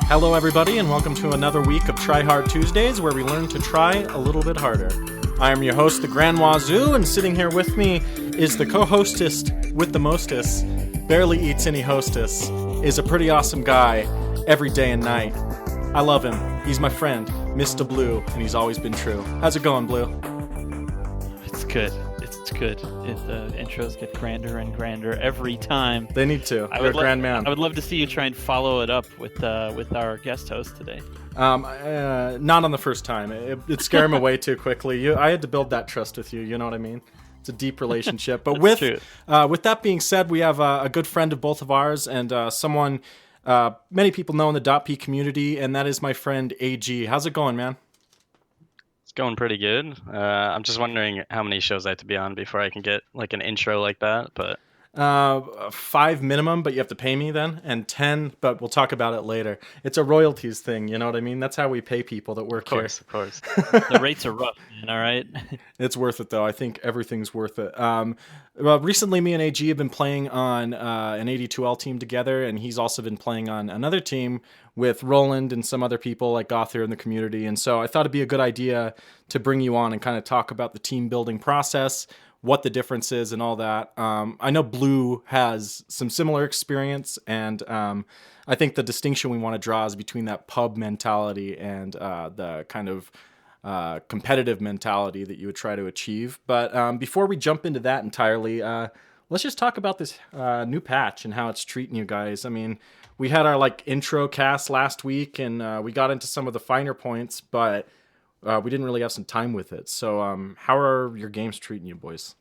Hello, everybody, and welcome to another week of Tryhard Tuesdays, where we learn to try a little bit harder. I am your host, the Grand Wazoo, and sitting here with me is the co-hostess with the mostest, barely eats any hostess, is a pretty awesome guy every day and night. I love him. He's my friend, Mr. Blue, and he's always been true. How's it going, Blue? It's good. It's good. The intros get grander and grander every time. They need to. You're a grand man. I would love to see you try and follow it up with our guest host today. Not on the first time. It scared him away too quickly. I had to build that trust with you. You know what I mean? It's a deep relationship. But with that being said, we have a good friend of both of ours and someone many people know in the DotP community, and that is my friend AG. How's it going, man? Going pretty good. I'm just wondering how many shows I have to be on before I can get like an intro like that. But 5 minimum, but you have to pay me then, and 10, but we'll talk about it later. It's a royalties thing, you know what I mean? That's how we pay people that work here. Of course. The rates are rough, man, all right? It's worth it, though. I think everything's worth it. Well, recently, me and AG have been playing on an 82L team together, and he's also been playing on another team with Roland and some other people like Gother in the community. And so I thought it'd be a good idea to bring you on and kind of talk about the team building process, what the difference is and all that. I know Blue has some similar experience, and I think the distinction we want to draw is between that pub mentality and the kind of competitive mentality that you would try to achieve. But before we jump into that entirely, let's just talk about this new patch and how it's treating you guys. I mean, we had our intro cast last week, and we got into some of the finer points, but we didn't really have some time with it. So how are your games treating you, boys?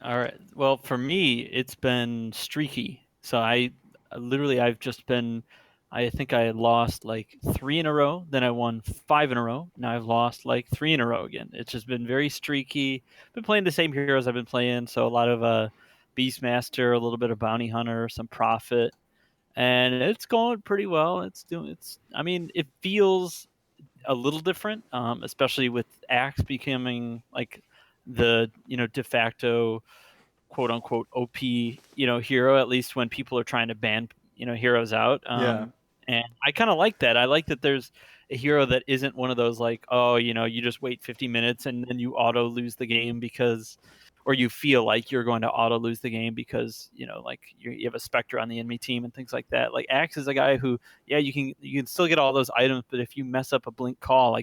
All right. Well, for me, it's been streaky. So I've just been, I think I had lost 3 in a row. Then I won 5 in a row. Now I've lost 3 in a row again. It's just been very streaky. Been playing the same heroes I've been playing. So a lot of Beastmaster, a little bit of Bounty Hunter, some Prophet. And it's going pretty well. It feels a little different, especially with Axe becoming the de facto quote unquote OP hero, at least when people are trying to ban heroes out. And I kind of like that. I like that there's a hero that isn't one of those you just wait 50 minutes and then you auto lose the game or you feel like you're going to auto lose the game because you have a Spectre on the enemy team and things like that. Axe is a guy who, you can still get all those items, but if you mess up a blink call,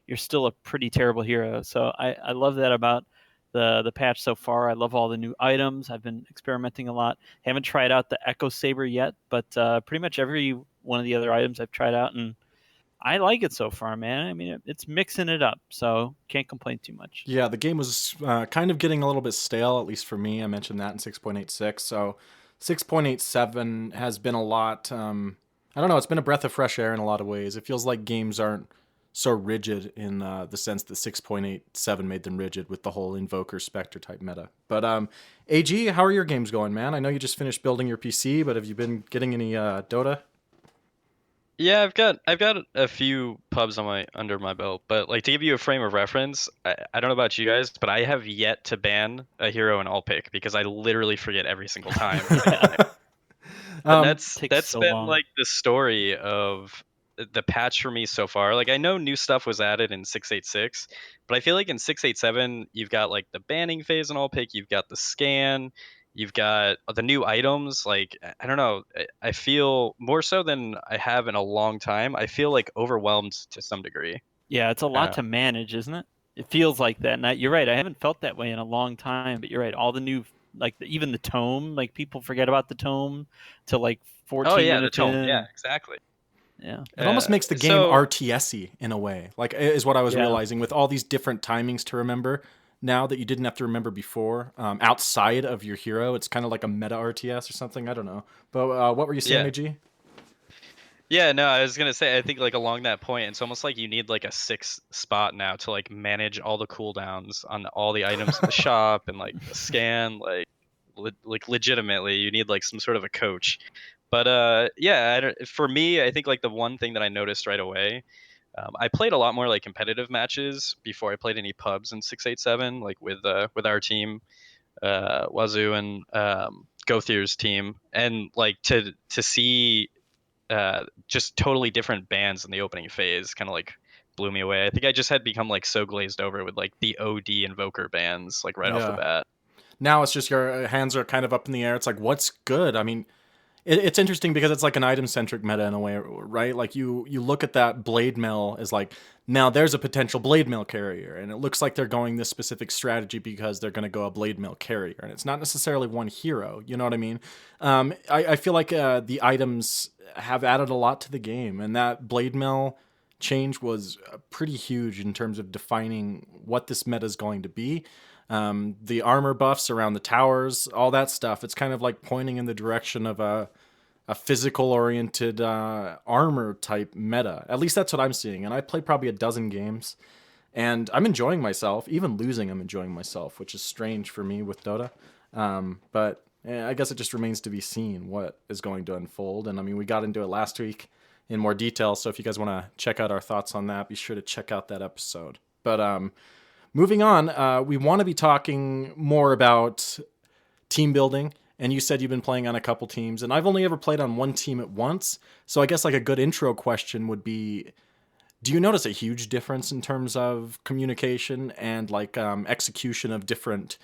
you're still a pretty terrible hero. So I love that about the patch so far. I love all the new items. I've been experimenting a lot. Haven't tried out the Echo Saber yet, but pretty much every one of the other items I've tried out, and I like it so far, man. I mean, it's mixing it up, so can't complain too much. Yeah, the game was kind of getting a little bit stale, at least for me. I mentioned that in 6.86. So 6.87 has been a lot, I don't know, it's been a breath of fresh air in a lot of ways. It feels like games aren't so rigid in the sense that 6.87 made them rigid with the whole Invoker Spectre type meta. But AG, how are your games going, man? I know you just finished building your PC, but have you been getting any Dota? Yeah, I've got a few pubs under my belt, but to give you a frame of reference, I don't know about you guys, but I have yet to ban a hero in all pick because I literally forget every single time. That's been long. The story of the patch for me so far. I know new stuff was added in 6.86, but I feel like in 6.87 you've got the banning phase in all pick, you've got the scan, you've got the new items. I don't know, I feel more so than I have in a long time. I feel overwhelmed to some degree. Yeah, it's a lot to manage, isn't it? It feels like that. And you're right, I haven't felt that way in a long time, but you're right. All the new, even the tome, people forget about the tome till 14 Oh yeah, minutes the tome. in. Yeah, exactly. Yeah. It almost makes the game RTS-y in a way, is what I was realizing with all these different timings to remember now that you didn't have to remember before. Outside of your hero, it's kind of like a meta RTS or something. I don't know. But what were you saying, AG? Yeah, no, I was going to say, I think along that point, it's almost like you need a 6th spot now to manage all the cooldowns on all the items in the shop and the scan, legitimately you need some sort of a coach. But for me, I think the one thing that I noticed right away, I played a lot more competitive matches before I played any pubs in 6.87, with our team, Wazoo and Gother's team, and to see just totally different bans in the opening phase kind of like blew me away. I think I just had become like so glazed over with like the OD Invoker bans like right off the Yeah. bat. Now it's just your hands are kind of up in the air. It's like, what's good? I mean, it's interesting because it's like an item centric meta in a way, right? Like you look at that blade mail as like, now there's a potential blade mail carrier, and it looks like they're going this specific strategy because they're going to go a blade mail carrier, and it's not necessarily one hero. You know what I mean? I feel like the items have added a lot to the game, and that blade mail change was pretty huge in terms of defining what this meta is going to be. The armor buffs around the towers, all that stuff. It's kind of like pointing in the direction of a physical oriented armor type meta. At least that's what I'm seeing. And I played probably a dozen games, and I'm enjoying myself. Even losing, I'm enjoying myself, which is strange for me with Dota. But I guess it just remains to be seen what is going to unfold. And I mean, we got into it last week in more detail. So if you guys want to check out our thoughts on that, be sure to check out that episode. But moving on, we want to be talking more about team building. And you said you've been playing on a couple teams, and I've only ever played on one team at once. So I guess like a good intro question would be, do you notice a huge difference in terms of communication and like execution of different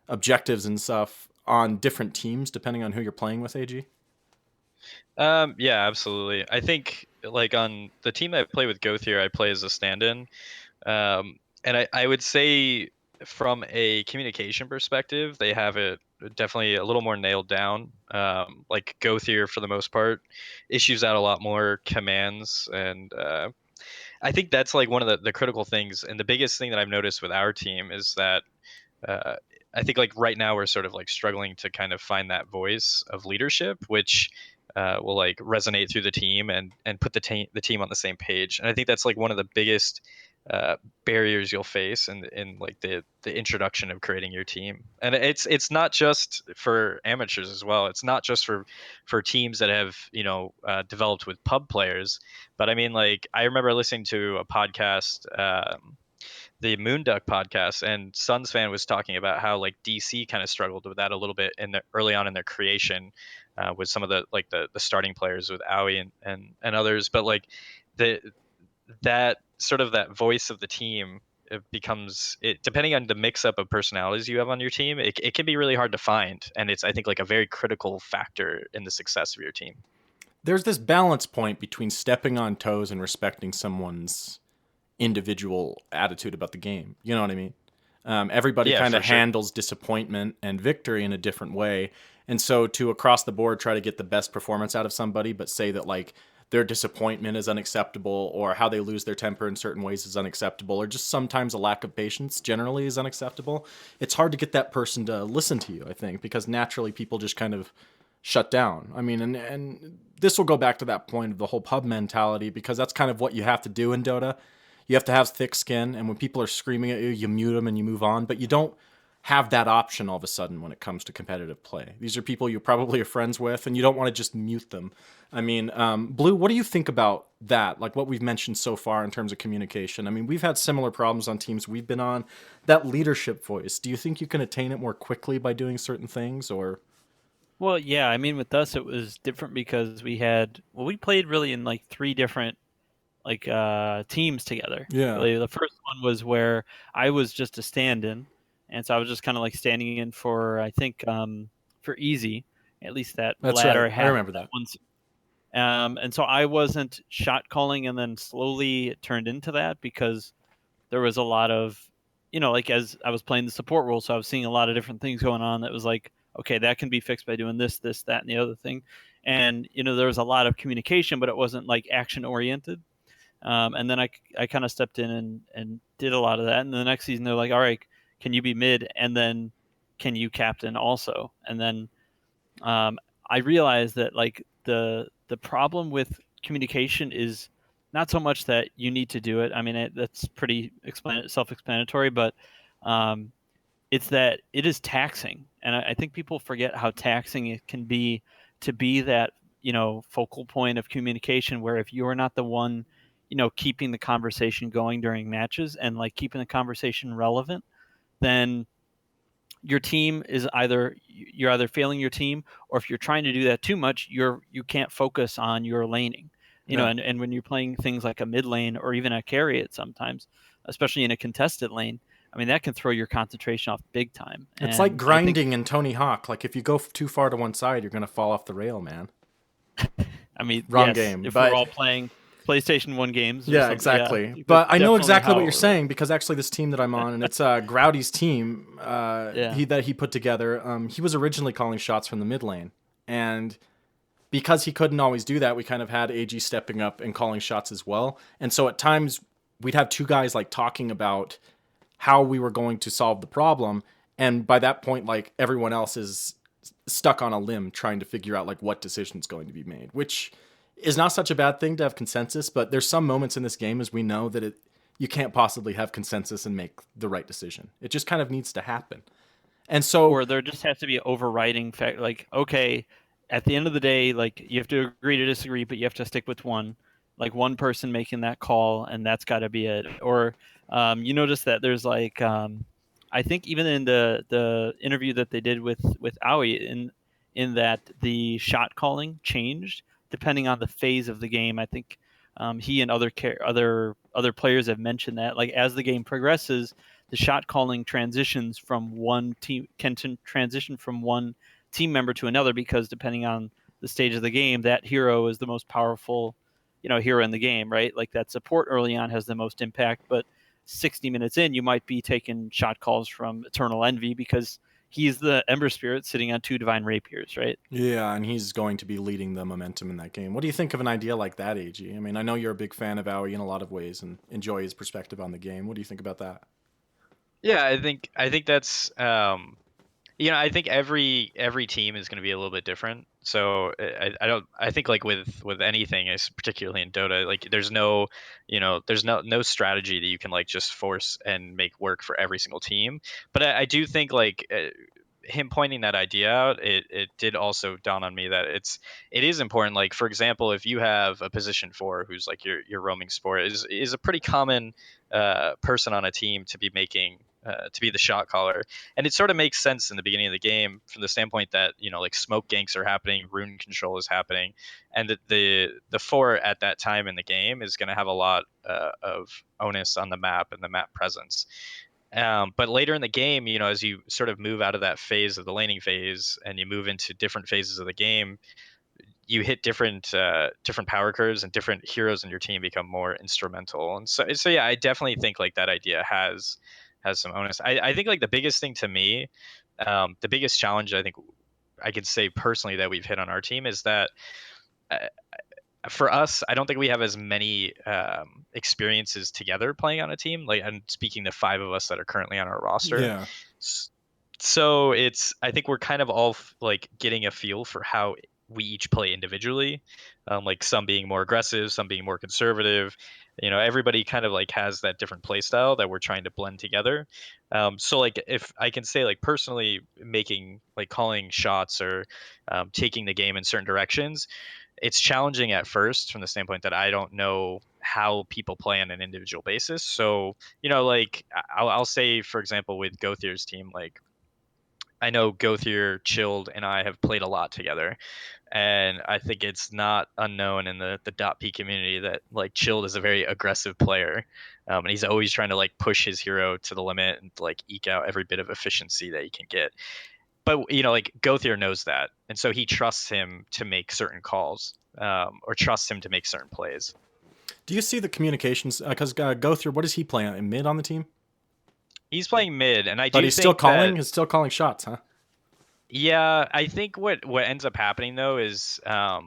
objectives and stuff on different teams depending on who you're playing with, AG? Yeah, absolutely. I think like on the team I play with Gothier, I play as a stand-in. And I would say from a communication perspective, they have it definitely a little more nailed down. Like Gothier, for the most part, issues out a lot more commands. And I think that's like one of the critical things. And the biggest thing that I've noticed with our team is that uh, I think like right now we're sort of like struggling to kind of find that voice of leadership, which will like resonate through the team and put the team on the same page. And I think that's like one of the biggest barriers you'll face in like the introduction of creating your team. And it's not just for amateurs as well. It's not just for teams that have developed with pub players. But I mean, like I remember listening to a podcast. The Moonduck podcast, and Suns fan was talking about how like DC kind of struggled with that a little bit in the early on in their creation, with some of the like the starting players with Aoi and others. But like the that sort of that voice of the team, it becomes it depending on the mix up of personalities you have on your team, it can be really hard to find, and it's I think like a very critical factor in the success of your team. There's this balance point between stepping on toes and respecting someone's individual attitude about the game. You know what I mean? Everybody Yeah, kind for of sure. handles disappointment and victory in a different way. And so to across the board try to get the best performance out of somebody, but say that like their disappointment is unacceptable or how they lose their temper in certain ways is unacceptable or just sometimes a lack of patience generally is unacceptable. It's hard to get that person to listen to you, I think, because naturally people just kind of shut down. I mean, and this will go back to that point of the whole pub mentality because that's kind of what you have to do in Dota. You have to have thick skin, and when people are screaming at you, you mute them and you move on. But you don't have that option all of a sudden when it comes to competitive play. These are people you probably are friends with, and you don't want to just mute them. I mean, Blue, what do you think about that? Like what we've mentioned so far in terms of communication. I mean, we've had similar problems on teams we've been on. That leadership voice, do you think you can attain it more quickly by doing certain things, or? Well, yeah, I mean, with us, it was different because we played really in like three different like teams together. Yeah, Really, the first one was where I was just a stand-in, and so I was just kind of like standing in for I think for Easy, at least that that's right. latter I half of remember that that. one. And so I wasn't shot calling, and then slowly it turned into that because there was a lot of, like as I was playing the support role, so I was seeing a lot of different things going on that was like, okay, that can be fixed by doing this, this, that, and the other thing. And, there was a lot of communication, but it wasn't like action oriented. And then I kind of stepped in and did a lot of that. And the next season, they're like, all right, can you be mid? And then can you captain also? And then I realized that like the problem with communication is not so much that you need to do it. I mean, that's pretty self-explanatory, but um, it's that it is taxing, and I think people forget how taxing it can be to be that focal point of communication. Where if you are not the one, keeping the conversation going during matches and like keeping the conversation relevant, then your team is you're either failing your team, or if you're trying to do that too much, you can't focus on your laning. You know, and when you're playing things like a mid lane or even a carry at sometimes, especially in a contested lane, I mean, that can throw your concentration off big time. It's like grinding in Tony Hawk. Like if you go too far to one side, you're gonna fall off the rail, man. I mean, wrong yes, game. If but we're all playing PlayStation 1 games. Yeah, exactly. But I know exactly what you're saying, because actually this team that I'm on, and it's Grouty's team that he put together, he was originally calling shots from the mid lane. And because he couldn't always do that, we kind of had AG stepping up and calling shots as well. And so at times we'd have two guys like talking about how we were going to solve the problem. And by that point, like everyone else is stuck on a limb trying to figure out like what decision's going to be made, which is not such a bad thing to have consensus. But there's some moments in this game, as we know, that you can't possibly have consensus and make the right decision. It just kind of needs to happen. And so, or there just has to be an overriding fact, like, okay, at the end of the day, like you have to agree to disagree, but you have to stick with one person making that call, and that's got to be it. Or you notice that there's like I think even in the interview that they did with Aoi, in that the shot calling changed depending on the phase of the game. I think he and other players have mentioned that, like, as the game progresses, the shot calling transitions from one team transition from one team member to another, because depending on the stage of the game, that hero is the most powerful, hero in the game, right? Like that support early on has the most impact, but 60 minutes in, you might be taking shot calls from Eternal Envy because he's the Ember Spirit sitting on 2 Divine Rapiers, right? Yeah, and he's going to be leading the momentum in that game. What do you think of an idea like that, AG? I mean, I know you're a big fan of Aoi in a lot of ways and enjoy his perspective on the game. What do you think about that? Yeah, I think that's I think every team is going to be a little bit different. So I think like with anything, is particularly in Dota, like there's no strategy that you can like just force and make work for every single team. But I do think like him pointing that idea out, it did also dawn on me that it is important. Like, for example, if you have a position 4 who's like your roaming support, is a pretty common person on a team to be making to be the shot caller. And it sort of makes sense in the beginning of the game from the standpoint that like smoke ganks are happening, rune control is happening, and that the 4 at that time in the game is going to have a lot of onus on the map and the map presence. But later in the game, as you sort of move out of that phase of the laning phase and you move into different phases of the game, you hit different power curves, and different heroes in your team become more instrumental. And so yeah, I definitely think like that idea has some onus. I think like the biggest thing to me, the biggest challenge I think I could say personally that we've hit on our team is that for us, I don't think we have as many experiences together playing on a team. Like, I'm speaking to 5 of us that are currently on our roster. Yeah. So I think we're kind of all like getting a feel for how we each play individually, like some being more aggressive, some being more conservative. Everybody kind of like has that different play style that we're trying to blend together. So like if I can say like personally making like calling shots or taking the game in certain directions, it's challenging at first from the standpoint that I don't know how people play on an individual basis. So, like I'll say, for example, with Gothier's team, like I know Gothier, Chilled, and I have played a lot together. And I think it's not unknown in the DotP community that like Chilled is a very aggressive player. And he's always trying to like push his hero to the limit and like eke out every bit of efficiency that he can get. But like Gothier knows that, and so he trusts him to make certain calls, or trusts him to make certain plays. Do you see the communications? Because Gothier, what is he playing in mid on the team? He's playing mid, and but he's still calling. He's still calling shots, huh? Yeah, I think what ends up happening though is I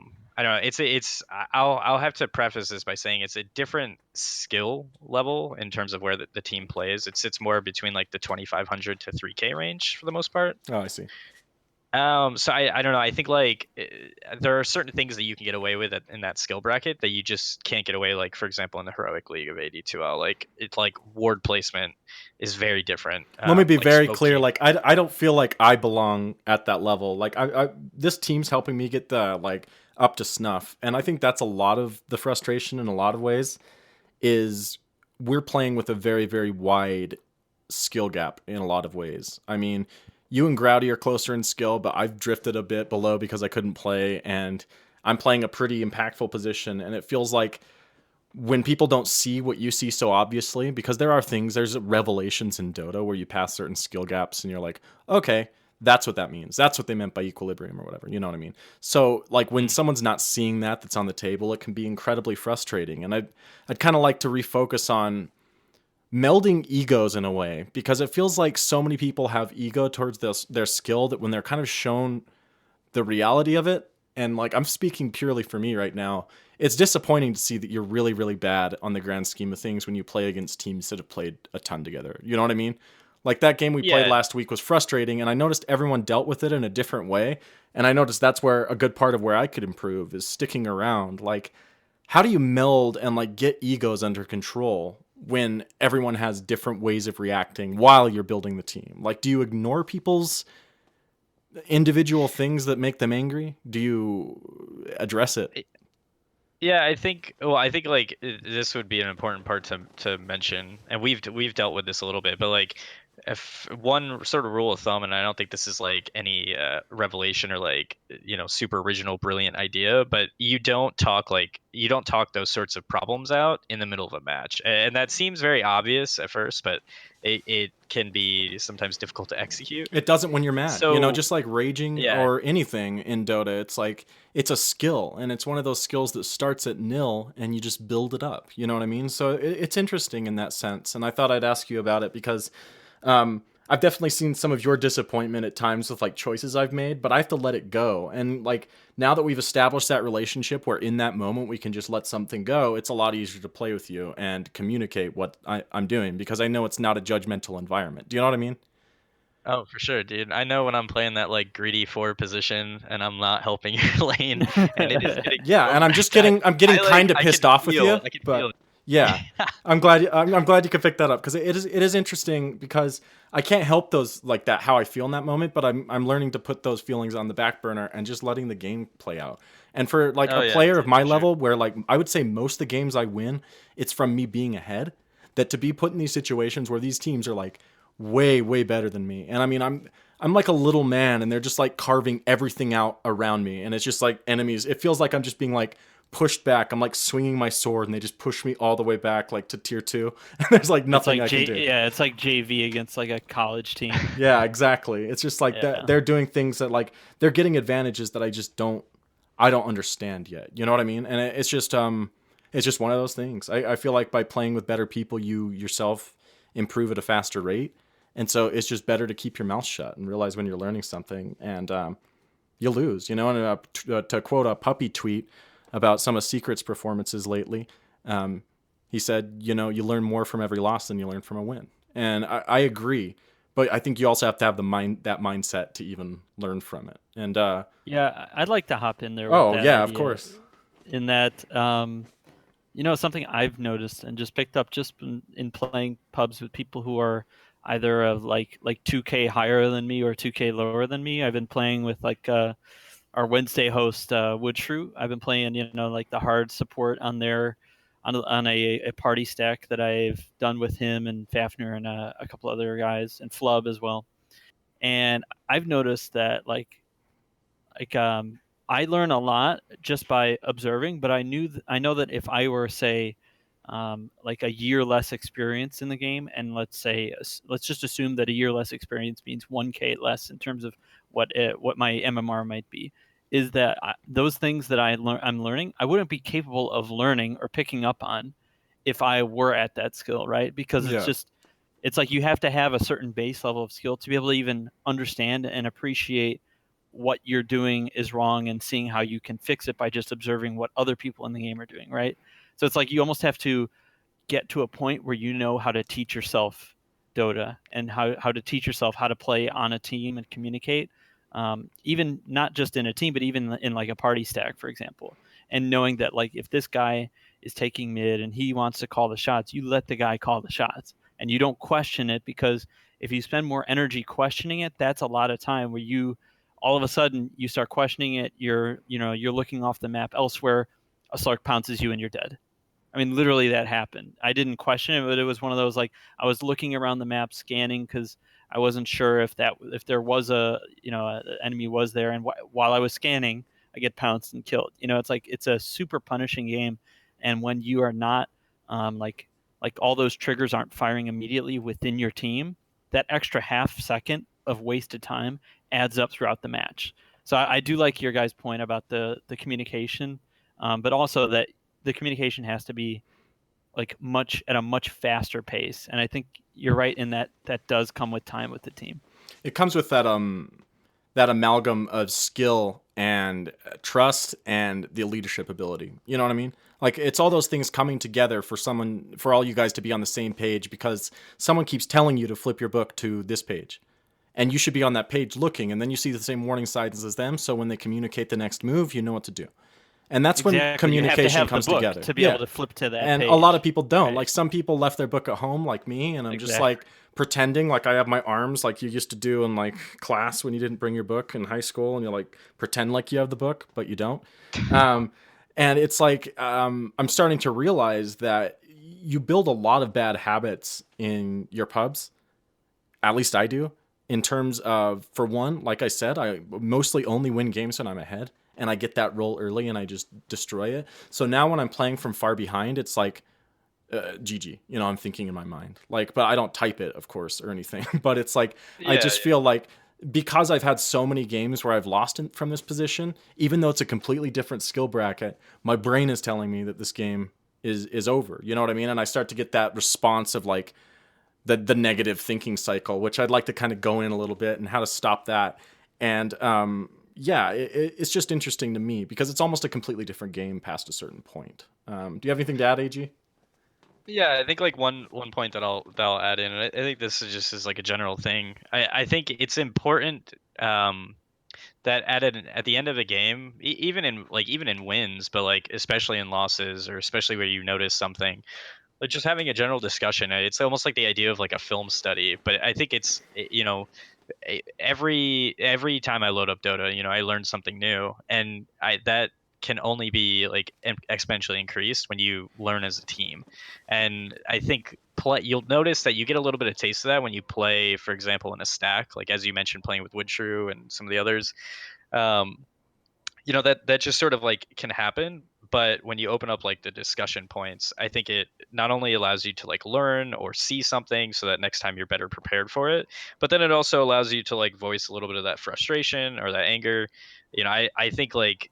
don't know. I'll have to preface this by saying it's a different skill level in terms of where the team plays. It sits more between like the 2,500 to 3K range for the most part. Oh, I see. So I don't know. I think like there are certain things that you can get away with in that skill bracket that you just can't get away. Like, for example, in the heroic league of AD2L, like it's like ward placement is very different. Let me be like very clear. Like I don't feel like I belong at that level. Like I this team's helping me get the like up to snuff, and I think that's a lot of the frustration in a lot of ways. Is we're playing with a very, very wide skill gap in a lot of ways. I mean, you and Grouty are closer in skill, but I've drifted a bit below because I couldn't play, and I'm playing a pretty impactful position, and it feels like when people don't see what you see so obviously, because there's revelations in Dota where you pass certain skill gaps and you're like, okay, that's what that means. That's what they meant by equilibrium or whatever. You know what I mean? So like when someone's not seeing that's on the table, it can be incredibly frustrating. And I'd kind of like to refocus on melding egos in a way, because it feels like so many people have ego towards their skill that when they're kind of shown the reality of it, and like I'm speaking purely for me right now, it's disappointing to see that you're really, really bad on the grand scheme of things when you play against teams that have played a ton together. You know what I mean? Like that game we played last week was frustrating, and I noticed everyone dealt with it in a different way. And I noticed that's where a good part of where I could improve is sticking around. Like, how do you meld and like get egos under control when everyone has different ways of reacting while you're building the team? Like, do you ignore people's individual things that make them angry? Do you address it? Yeah, I think like this would be an important part to mention, and we've dealt with this a little bit, but like if one sort of rule of thumb, and I don't think this is like any revelation or like super original brilliant idea, but you don't talk those sorts of problems out in the middle of a match, and that seems very obvious at first, but it can be sometimes difficult to execute. It doesn't when you're mad. So just like raging or anything in Dota, it's like it's a skill, and it's one of those skills that starts at nil and you just build it up. You know what I mean? So it's interesting in that sense, and I thought I'd ask you about it because I've definitely seen some of your disappointment at times with like choices I've made, but I have to let it go. And like now that we've established that relationship where in that moment we can just let something go, it's a lot easier to play with you and communicate what I'm doing, because I know it's not a judgmental environment. Do you know what I mean? Oh, for sure, dude. I know when I'm playing that like greedy forward position and I'm not helping your lane, and it is getting and I'm just getting kind of pissed off with you. I can feel it. Yeah, I'm glad you could pick that up, because it is interesting, because I can't help those like that how I feel in that moment, but I'm learning to put those feelings on the back burner and just letting the game play out. And for like a player of my level, where like I would say most of the games I win, it's from me being ahead. That to be put in these situations where these teams are like way better than me, and I mean I'm like a little man, and they're just like carving everything out around me, and it's just like enemies. It feels like I'm just being like pushed back. I'm like swinging my sword, and they just push me all the way back, like to tier 2. And there's like nothing I can do. Yeah, it's like JV against like a college team. Yeah, exactly. It's just like that. They're doing things that like they're getting advantages that I don't understand yet. You know what I mean? And it's just one of those things. I feel like by playing with better people, you yourself improve at a faster rate. And so it's just better to keep your mouth shut and realize when you're learning something, and you lose. And to quote a Puppy tweet about some of Secret's performances lately, he said, you learn more from every loss than you learn from a win. And I agree, but I think you also have to have that mindset to even learn from it. And yeah, I'd like to hop in there. With that of course. In that, something I've noticed and just picked up just in playing pubs with people who are either of like 2K higher than me or 2K lower than me. I've been playing with like our Wednesday host Woodshrew. I've been playing like the hard support on a party stack that I've done with him and Fafnir and a couple other guys, and Flub as well. And I've noticed that I learn a lot just by observing, but I know that if I were, say, like a year less experience in the game, and let's just assume that a year less experience means 1K less in terms of what my MMR might be, is that those things that I'm learning, I wouldn't be capable of learning or picking up on if I were at that skill, right? Because it's like you have to have a certain base level of skill to be able to even understand and appreciate what you're doing is wrong and seeing how you can fix it by just observing what other people in the game are doing, right? So it's like you almost have to get to a point where you know how to teach yourself Dota and how to teach yourself how to play on a team and communicate, even not just in a team, but even in like a party stack, for example. And knowing that like if this guy is taking mid and he wants to call the shots, you let the guy call the shots and you don't question it, because if you spend more energy questioning it, that's a lot of time where you all of a sudden you start questioning it. You're looking off the map elsewhere. A Slark pounces you and you're dead. I mean, literally that happened. I didn't question it, but it was one of those, like, I was looking around the map scanning because I wasn't sure if there was a enemy was there, and while I was scanning, I get pounced and killed. It's like it's a super punishing game, and when you are not like all those triggers aren't firing immediately within your team, that extra half second of wasted time adds up throughout the match. So I do like your guys' point about the communication, but also that the communication has to be like at a much faster pace. And I think you're right in that does come with time with the team. It comes with that amalgam of skill and trust and the leadership ability. You know what I mean? Like, it's all those things coming together for all you guys to be on the same page, because someone keeps telling you to flip your book to this page. And you should be on that page looking, and then you see the same warning signs as them, so when they communicate the next move, you know what to do. And that's when communication comes together. To be able to flip to that and page. A lot of people don't. Right. Like, some people left their book at home, like me, and I'm just like pretending like I have my arms like you used to do in like class when you didn't bring your book in high school, and you like pretend like you have the book, but you don't. And it's like I'm starting to realize that you build a lot of bad habits in your pubs. At least I do. In terms of, for one, like I said, I mostly only win games when I'm ahead, and I get that roll early and I just destroy it. So now when I'm playing from far behind, it's like GG. I'm thinking in my mind, like, but I don't type it, of course, or anything. But it's like I just feel like, because I've had so many games where I've lost from this position, even though it's a completely different skill bracket, my brain is telling me that this game is over. You know what I mean? And I start to get that response of like the negative thinking cycle, which I'd like to kind of go in a little bit and how to stop that. And it's just interesting to me because it's almost a completely different game past a certain point. Do you have anything to add, AG? Yeah, I think like one point that I'll add in, and I think this is like a general thing. I think it's important that at the end of the game, even in wins, but like especially in losses, or especially where you notice something, like just having a general discussion. It's almost like the idea of like a film study, but I think it's every time I load up Dota, I learn something new, and that can only be like exponentially increased when you learn as a team. And I think you'll notice that you get a little bit of taste of that when you play, for example, in a stack, like as you mentioned, playing with Woodshrew and some of the others. That just sort of like can happen. But when you open up like the discussion points, I think it not only allows you to like learn or see something so that next time you're better prepared for it, but then it also allows you to like voice a little bit of that frustration or that anger. I think like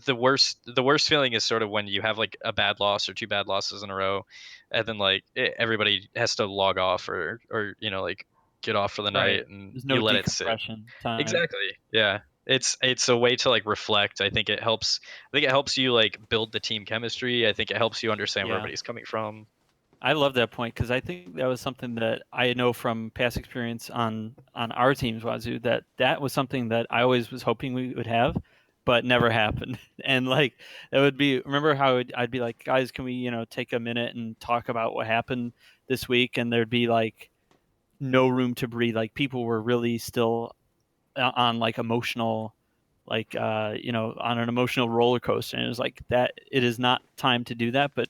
the worst feeling is sort of when you have like a bad loss or two bad losses in a row, and then like everybody has to log off or like get off for the night, and there's no you let it sit. Time. Exactly. Yeah. It's a way to like reflect. I think it helps you like build the team chemistry. I think it helps you understand where everybody's coming from. I love that point, because I think that was something that I know from past experience on our teams, Wazoo, that was something that I always was hoping we would have, but never happened. And like, that would be, remember how I'd be like, guys, can we, take a minute and talk about what happened this week? And there'd be like no room to breathe. Like, people were really still on like emotional, like, on an emotional roller coaster. And it was like that, it is not time to do that, but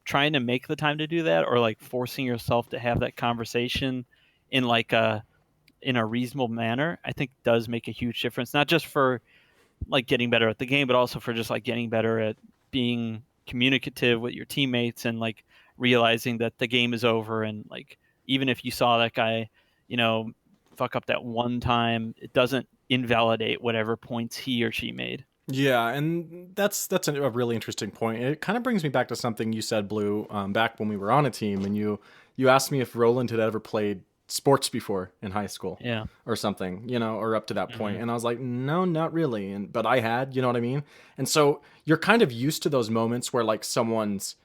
trying to make the time to do that, or like forcing yourself to have that conversation in a reasonable manner, I think does make a huge difference, not just for like getting better at the game, but also for just like getting better at being communicative with your teammates, and like realizing that the game is over. And like, even if you saw that guy, fuck up that one time, it doesn't invalidate whatever points he or she made. Yeah, and that's a really interesting point. It kind of brings me back to something you said, Blue, back when we were on a team, and you asked me if Roland had ever played sports before in high school, or something, or up to that point. And I was like, no, not really. But I had, you know what I mean? And so you're kind of used to those moments where like someone's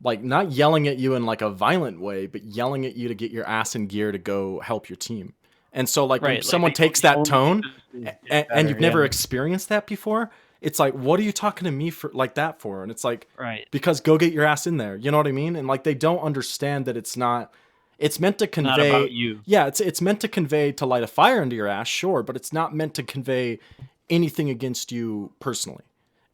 like not yelling at you in like a violent way, but yelling at you to get your ass in gear to go help your team. And so like when someone takes that tone and you've never experienced that before, it's like, what are you talking to me for like that for? And it's like, because go get your ass in there. You know what I mean? And like, they don't understand that it's meant to convey, not about you. Yeah, it's meant to convey to light a fire into your ass, sure, but it's not meant to convey anything against you personally.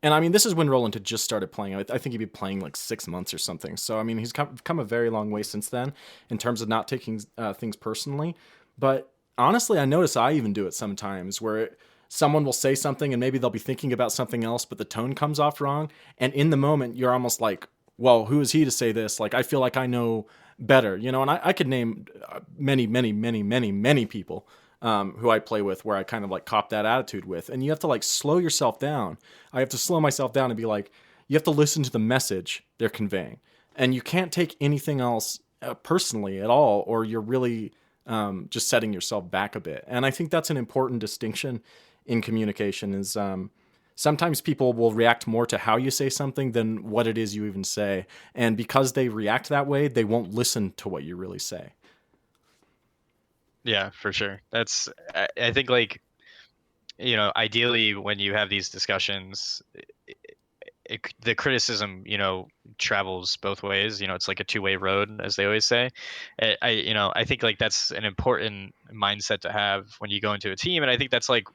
And I mean, this is when Roland had just started playing. I think he'd be playing like 6 months or something. So I mean, he's come a very long way since then in terms of not taking things personally. But honestly, I notice I even do it sometimes where someone will say something and maybe they'll be thinking about something else, but the tone comes off wrong. And in the moment, you're almost like, well, who is he to say this? Like, I feel like I know better, you know, and I could name many, many, many, many, many people who I play with where I kind of like cop that attitude with. And you have to like slow yourself down. I have to slow myself down and be like, you have to listen to the message they're conveying. And you can't take anything else personally at all, or you're really just setting yourself back a bit. And I think that's an important distinction in communication is sometimes people will react more to how you say something than what it is you even say. And because they react that way, they won't listen to what you really say. Yeah, for sure. I think like, you know, ideally when you have these discussions, the criticism, you know, travels both ways. You know, it's like a two-way road, as they always say. You know, I think like that's an important mindset to have when you go into a team, and I think that's like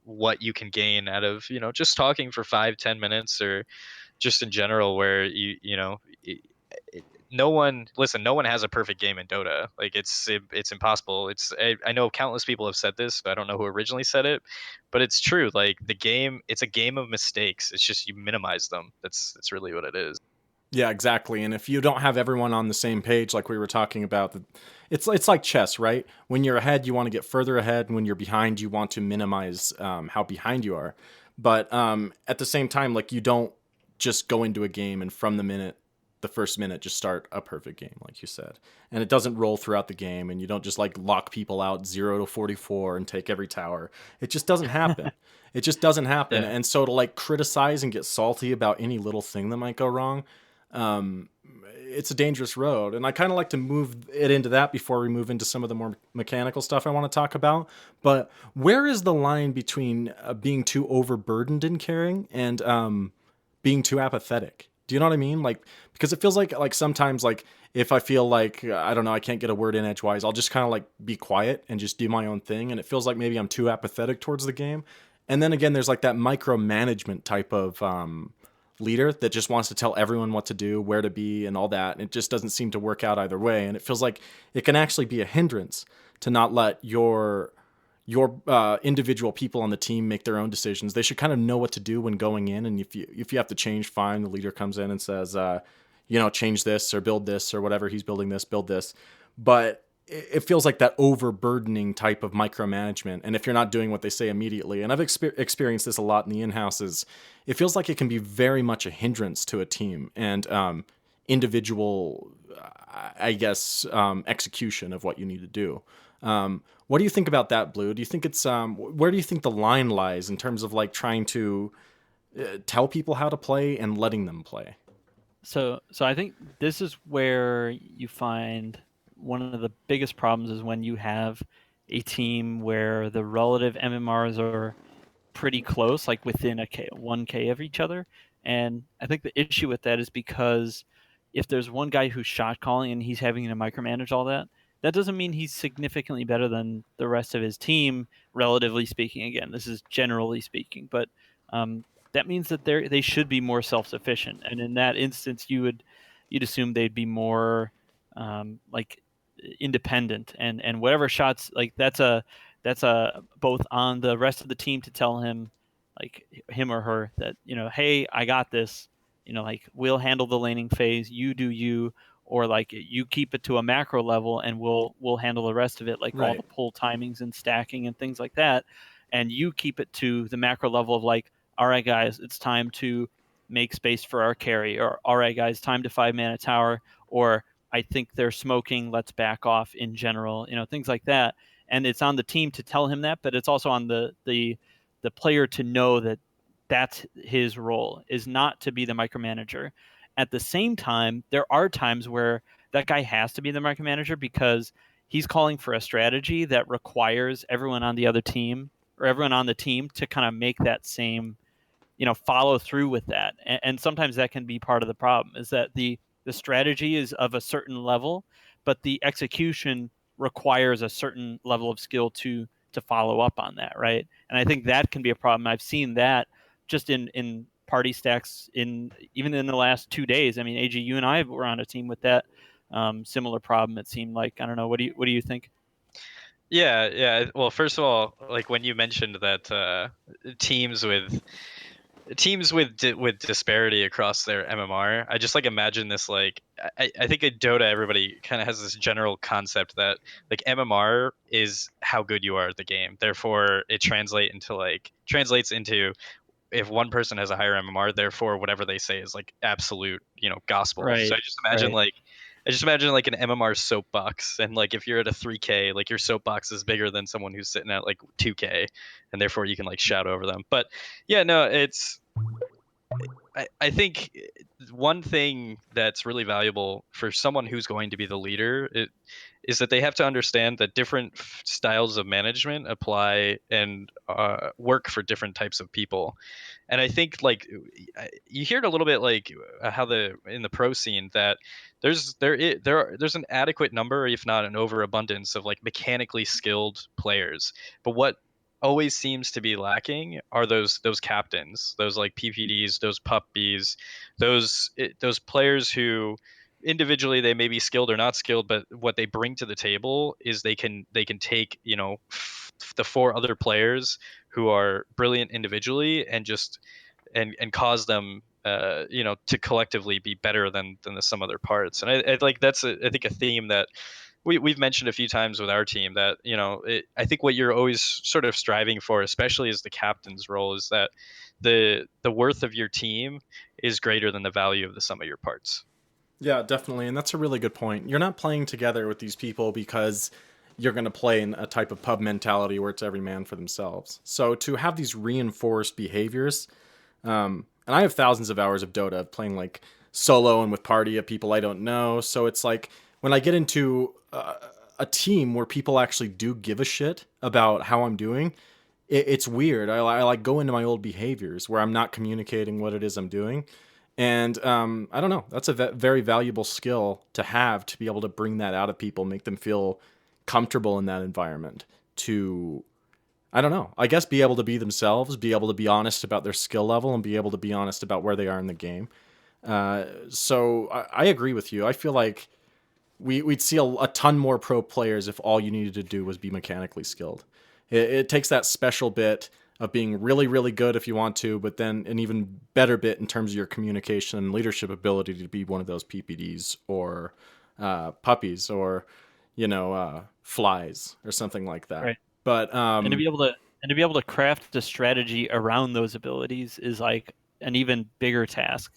what you can gain out of, you know, just talking for 5-10 minutes, or just in general, where you know. No one has a perfect game in Dota. Like it's impossible. I know countless people have said this, but I don't know who originally said it, but it's true. Like the game, it's a game of mistakes. It's just you minimize them. That's really what it is. Yeah, exactly. And if you don't have everyone on the same page, like we were talking about, it's like chess, right? When you're ahead, you want to get further ahead. And when you're behind, you want to minimize how behind you are. But at the same time, like you don't just go into a game and from the first minute, just start a perfect game, like you said. And it doesn't roll throughout the game, and you don't just like lock people out 0 to 44 and take every tower. It just doesn't happen. It just doesn't happen. Yeah. And so to like criticize and get salty about any little thing that might go wrong, it's a dangerous road. And I kind of like to move it into that before we move into some of the more mechanical stuff I want to talk about. But where is the line between being too overburdened in caring and being too apathetic? Do you know what I mean? Like, because it feels like sometimes like if I feel like, I don't know, I can't get a word in edgewise, I'll just kind of like be quiet and just do my own thing. And it feels like maybe I'm too apathetic towards the game. And then again, there's like that micromanagement type of leader that just wants to tell everyone what to do, where to be, and all that. And it just doesn't seem to work out either way. And it feels like it can actually be a hindrance to not let your individual people on the team make their own decisions. They should kind of know what to do when going in. And if you have to change, fine. The leader comes in and says, you know, change this or build this or whatever. He's building this, build this. But it feels like that overburdening type of micromanagement. And if you're not doing what they say immediately, and I've experienced this a lot in the in-houses, it feels like it can be very much a hindrance to a team and individual, I guess, execution of what you need to do. What do you think about that, Blue? Do you think it's where do you think the line lies in terms of like trying to tell people how to play and letting them play? So I think this is where you find one of the biggest problems is when you have a team where the relative MMRs are pretty close, like within 1K of each other. And I think the issue with that is because if there's one guy who's shot calling and he's having to micromanage all that, that doesn't mean he's significantly better than the rest of his team, relatively speaking. Again, this is generally speaking, but that means that they should be more self-sufficient. And in that instance, you'd assume they'd be more like independent and whatever shots, like that's a both on the rest of the team to tell him, like him or her, that, you know, hey, I got this, you know, like we'll handle the laning phase, you do you, or like you keep it to a macro level and we'll handle the rest of it, like all Right. the pull timings and stacking and things like that, and you keep it to the macro level of like, all right guys, it's time to make space for our carry, or all right guys, time to 5-mana tower, or I think they're smoking, let's back off in general, you know, things like that. And it's on the team to tell him that, but it's also on the player to know that that's his role, is not to be the micromanager. At the same time, there are times where that guy has to be the micromanager because he's calling for a strategy that requires everyone on the other team or everyone on the team to kind of make that same, you know, follow through with that. And sometimes that can be part of the problem, is that the strategy is of a certain level, but the execution requires a certain level of skill to follow up on that, right? And I think that can be a problem. I've seen that just in party stacks even in the last 2 days. I mean, AG, you and I were on a team with that similar problem. It seemed like. I don't know. What do you think? Yeah. Well, first of all, like when you mentioned that teams with with disparity across their MMR, I just like imagine this like I think in Dota everybody kind of has this general concept that like MMR is how good you are at the game. Therefore, it translates into if one person has a higher MMR, therefore whatever they say is like absolute, gospel. So Right. I just imagine like an MMR soapbox, and like if you're at a 3K, like your soapbox is bigger than someone who's sitting at like 2K, and therefore you can like shout over them. But yeah, no, I think one thing that's really valuable for someone who's going to be the leader is that they have to understand that different styles of management apply and work for different types of people. And I think like you hear it a little bit like how in the pro scene that there's an adequate number, if not an overabundance, of like mechanically skilled players. But what always seems to be lacking are those captains, those like PPDs, those puppies, those players who individually they may be skilled or not skilled, but what they bring to the table is they can take the four other players who are brilliant individually and just and cause them to collectively be better than the sum of their parts. And I like that's I think a theme that we've mentioned a few times with our team that I think what you're always sort of striving for, especially as the captain's role, is that the worth of your team is greater than the value of the sum of your parts. Yeah, definitely. And that's a really good point. You're not playing together with these people because you're going to play in a type of pub mentality where it's every man for themselves. So to have these reinforced behaviors, and I have thousands of hours of Dota playing like solo and with party of people I don't know. So it's like when I get into a team where people actually do give a shit about how I'm doing, it's weird. I like go into my old behaviors where I'm not communicating what it is I'm doing. And I don't know. That's a very valuable skill to have, to be able to bring that out of people, make them feel comfortable in that environment. To, I don't know, I guess be able to be themselves, be able to be honest about their skill level, and be able to be honest about where they are in the game. So I agree with you. I feel like we'd see a ton more pro players if all you needed to do was be mechanically skilled. It takes that special bit of being really, really good if you want to, but then an even better bit in terms of your communication and leadership ability to be one of those PPDs or puppies or, flies or something like that. Right. But And to be able to craft a strategy around those abilities is like an even bigger task.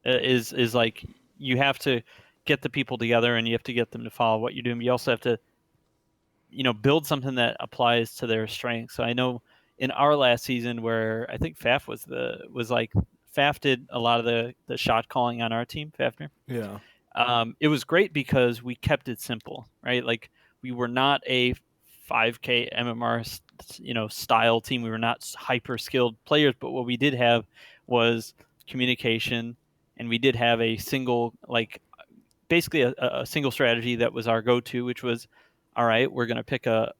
Is like you have to get the people together and you have to get them to follow what you're doing. You also have to build something that applies to their strengths. So I know in our last season, where I think Faf Faf did a lot of the shot calling on our team, Fafner. Yeah. It was great because we kept it simple, right? Like we were not a 5K MMR, style team. We were not hyper skilled players, but what we did have was communication, and we did have a single, like basically a single strategy that was our go-to, which was, all right, we're going to pick a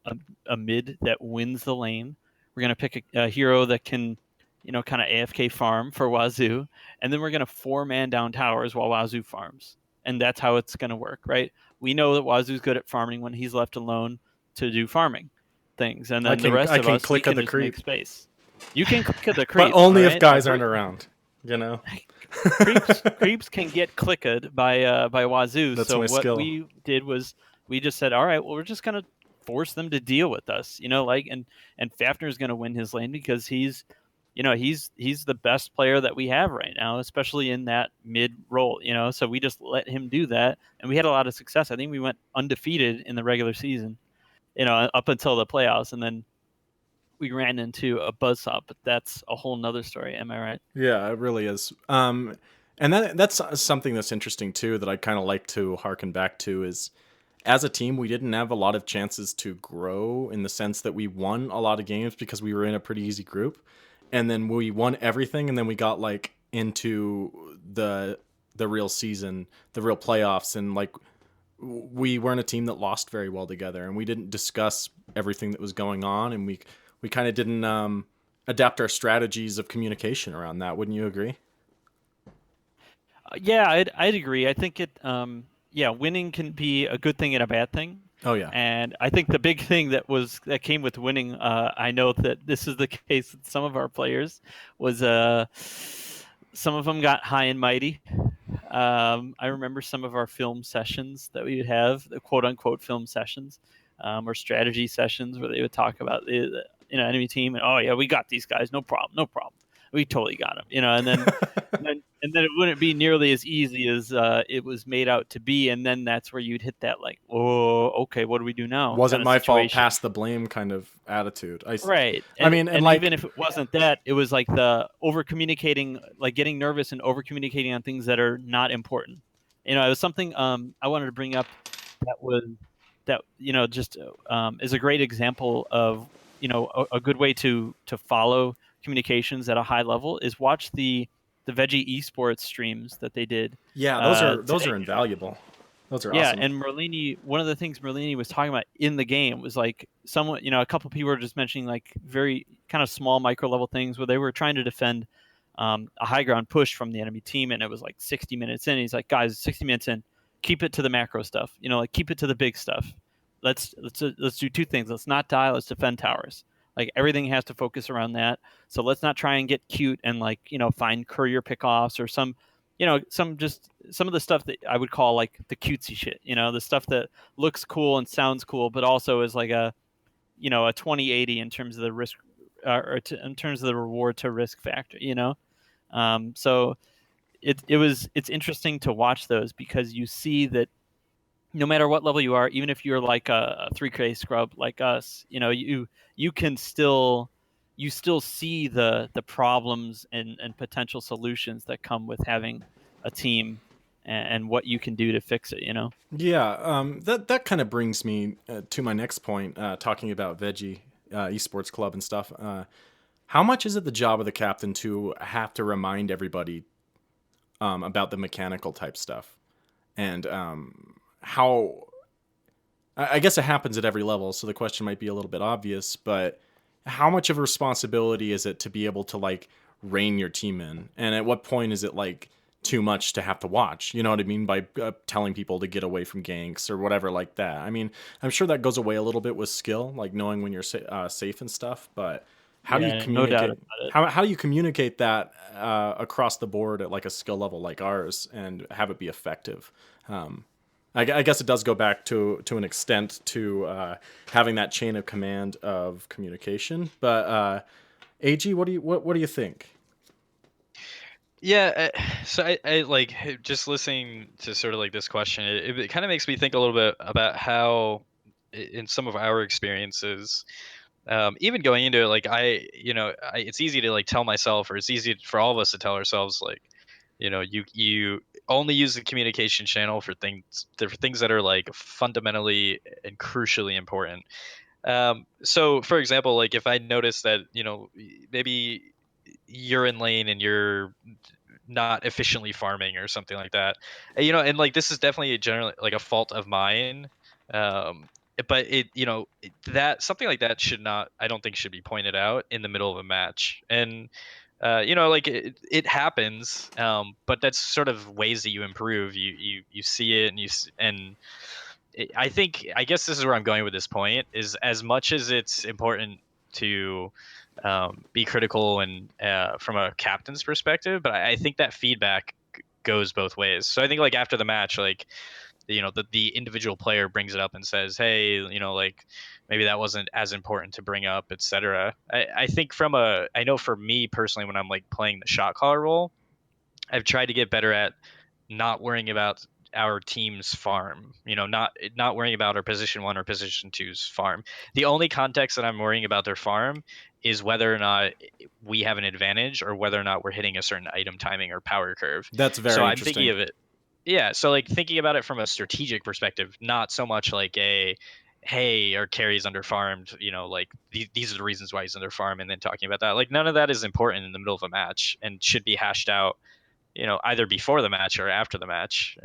mid that wins the lane. We're going to pick a hero that can, kind of AFK farm for Wazoo. And then we're going to 4-man down towers while Wazoo farms. And that's how it's going to work, right? We know that Wazoo's good at farming when he's left alone to do farming things. And then the rest of us, we can just make space. You can click at the creep. But only if guys aren't around, creeps can get clicked by Wazoo. That's so my what skill. We did was we just said, all right, well, we're just gonna force them to deal with us, and Fafner's gonna win his lane because he's the best player that we have right now, especially in that mid role, so we just let him do that, and we had a lot of success. I think we went undefeated in the regular season, up until the playoffs, and then we ran into a buzzsaw, but that's a whole nother story. Am I right? Yeah, it really is. And that's something that's interesting too, that I kind of like to harken back to, is as a team, we didn't have a lot of chances to grow, in the sense that we won a lot of games because we were in a pretty easy group. And then we won everything. And then we got like into the real season, the real playoffs. And like, we weren't a team that lost very well together, and we didn't discuss everything that was going on. And we kind of didn't adapt our strategies of communication around that. Wouldn't you agree? Yeah, I'd agree. I think yeah, winning can be a good thing and a bad thing. Oh yeah. And I think the big thing that came with winning, I know that this is the case with some of our players, was some of them got high and mighty. I remember some of our film sessions that we would have, the quote unquote film sessions, or strategy sessions, where they would talk about the enemy team, and oh yeah, we got these guys, no problem, no problem, we totally got them, and then and then it wouldn't be nearly as easy as it was made out to be, and then that's where you'd hit that like, oh, okay, what do we do now? Wasn't kind of my fault, situation. pass the blame kind of attitude. Right. I mean, and like, even if it wasn't that, it was like the over communicating, like getting nervous and over communicating on things that are not important. It was something I wanted to bring up that just is a great example of a good way to follow communications at a high level is watch the veggie esports streams that they did. yeah, those are invaluable. Those are Yeah, awesome. and Merlini, one of the things Merlini was talking about in the game was like someone, a couple people were just mentioning like very kind of small micro level things where they were trying to defend a high ground push from the enemy team, and it was like 60 minutes in. He's like, guys, 60 minutes in, keep it to the macro stuff, like keep it to the big stuff. Let's do two things. Let's not die. Let's defend towers. Like everything has to focus around that. So let's not try and get cute and like find courier pickoffs or some of the stuff that I would call like the cutesy shit, the stuff that looks cool and sounds cool, but also is like a 2080 in terms of the risk in terms of the reward to risk factor, so it's interesting to watch those because you see that no matter what level you are, even if you're like a 3K scrub like us, you can still see the problems and potential solutions that come with having a team and what you can do to fix it. Yeah, that kind of brings me to my next point, talking about Veggie Esports Club and stuff. How much is it the job of the captain to have to remind everybody about the mechanical type stuff? And how... I guess it happens at every level, so the question might be a little bit obvious, but how much of a responsibility is it to be able to like rein your team in? And at what point is it like too much to have to watch? You know what I mean? By telling people to get away from ganks or whatever like that. I mean, I'm sure that goes away a little bit with skill, like knowing when you're safe and stuff, but how do you communicate? No doubt about it. How do you communicate that across the board at like a skill level like ours and have it be effective? I guess it does go back to an extent to having that chain of command of communication. But AG, what do you think? Yeah, so I like just listening to sort of like this question. It kind of makes me think a little bit about how, in some of our experiences, even going into it, like it's easy to like tell myself, or it's easy for all of us to tell ourselves, like, you only use the communication channel for things that are like fundamentally and crucially important. So for example, like if I notice that maybe you're in lane and you're not efficiently farming or something like that, and like this is definitely generally like a fault of mine, but that something like that should not, I don't think, should be pointed out in the middle of a match. And like it happens, but that's sort of ways that you improve. You see it, and I guess this is where I'm going with this point, is as much as it's important to be critical and from a captain's perspective, but I think that feedback goes both ways. So I think like after the match, like the individual player brings it up and says, hey, like maybe that wasn't as important to bring up, etc. I think I know for me personally, when I'm like playing the shot caller role, I've tried to get better at not worrying about our team's farm, not worrying about our position 1 or position 2's farm. The only context that I'm worrying about their farm is whether or not we have an advantage, or whether or not we're hitting a certain item timing or power curve. That's very so interesting. I'm thinking of it. Yeah, so like thinking about it from a strategic perspective, not so much like hey, our carry's underfarmed, like these are the reasons why he's underfarmed, and then talking about that. Like none of that is important in the middle of a match and should be hashed out, either before the match or after the match.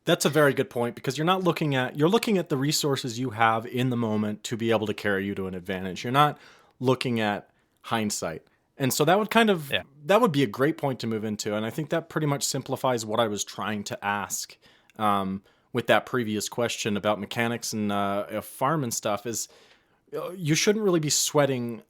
That's a very good point, because you're looking at the resources you have in the moment to be able to carry you to an advantage. You're not looking at hindsight. And so that would Yeah. that would be a great point to move into. And I think that pretty much simplifies what I was trying to ask with that previous question about mechanics and farm and stuff is you shouldn't really be sweating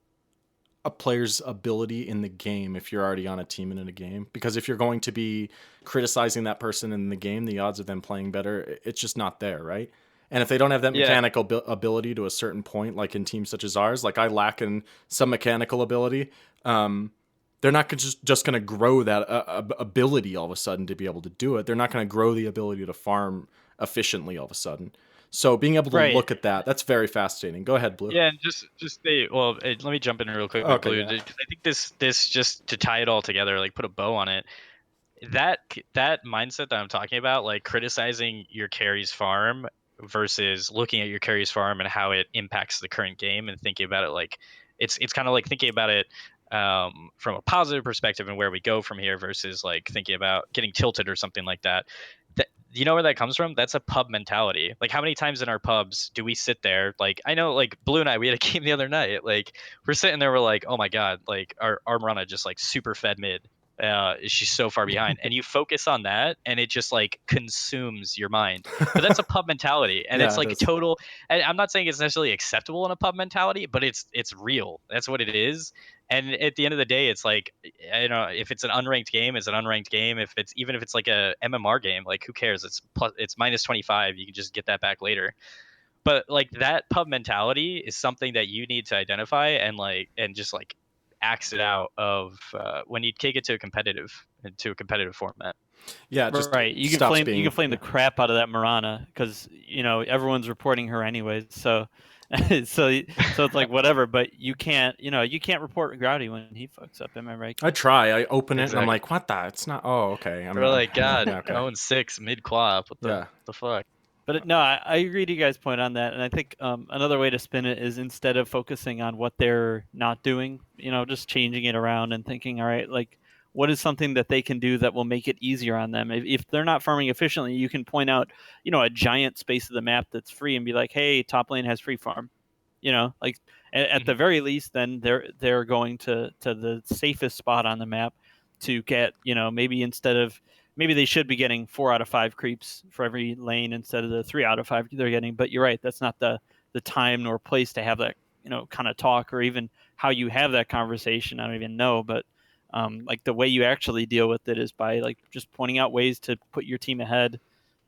a player's ability in the game if you're already on a team and in a game. Because if you're going to be criticizing that person in the game, the odds of them playing better, it's just not there, right? And if they don't have that Yeah. mechanical ability to a certain point, like in teams such as ours, like I lack in some mechanical ability, they're not just going to grow that ability all of a sudden to be able to do it. They're not going to grow the ability to farm efficiently all of a sudden. So being able to Right. look at that, that's very fascinating. Go ahead, Blue. Yeah, and let me jump in real quick with Okay, Blue. yeah. 'Cause I think this just to tie it all together, like put a bow on it. That mindset that I'm talking about, like criticizing your carry's farm versus looking at your carry's farm and how it impacts the current game and thinking about it like it's kind of like thinking about it from a positive perspective and where we go from here versus like thinking about getting tilted or something like that. You know where that comes from? That's a pub mentality. Like, how many times in our pubs do we sit there? Like, I know, like Blue and I, we had a game the other night. Like, we're sitting there, we're like, oh my god, like our Marana just like super fed mid. She's so far behind, and you focus on that, and it just like consumes your mind. But that's a pub mentality, and Yeah, it's it like is. total. And I'm not saying it's necessarily acceptable in a pub mentality, but it's real. That's what it is. And at the end of the day, it's like, you know, if it's an unranked game, it's an unranked game. If it's even if it's like a MMR game, like who cares? It's minus 25. You can just get that back later. But like that pub mentality is something that you need to identify and just like axe it out of when you take it to a competitive format. Yeah, it just Right. You can stops flame being. you can flame the crap out of that Marana because everyone's reporting her anyways. So so it's like whatever. But you can't report Grouty when he fucks up. Am I right? I try. I open it and I'm Exactly. like, what the? It's not. Oh, okay. We're like, God, yeah, okay. 0-6 mid quap. What Yeah. the fuck? But no, I agree to you guys' point on that, and I think another way to spin it is instead of focusing on what they're not doing, just changing it around and thinking, all right, like what is something that they can do that will make it easier on them? If they're not farming efficiently, you can point out, a giant space of the map that's free and be like, hey, top lane has free farm, like at the very least, then they're going to the safest spot on the map to get, maybe they should be getting 4 out of 5 creeps for every lane instead of the 3 out of 5 they're getting. But you're right, that's not the time nor place to have that kind of talk, or even how you have that conversation. I don't even know, but like the way you actually deal with it is by like just pointing out ways to put your team ahead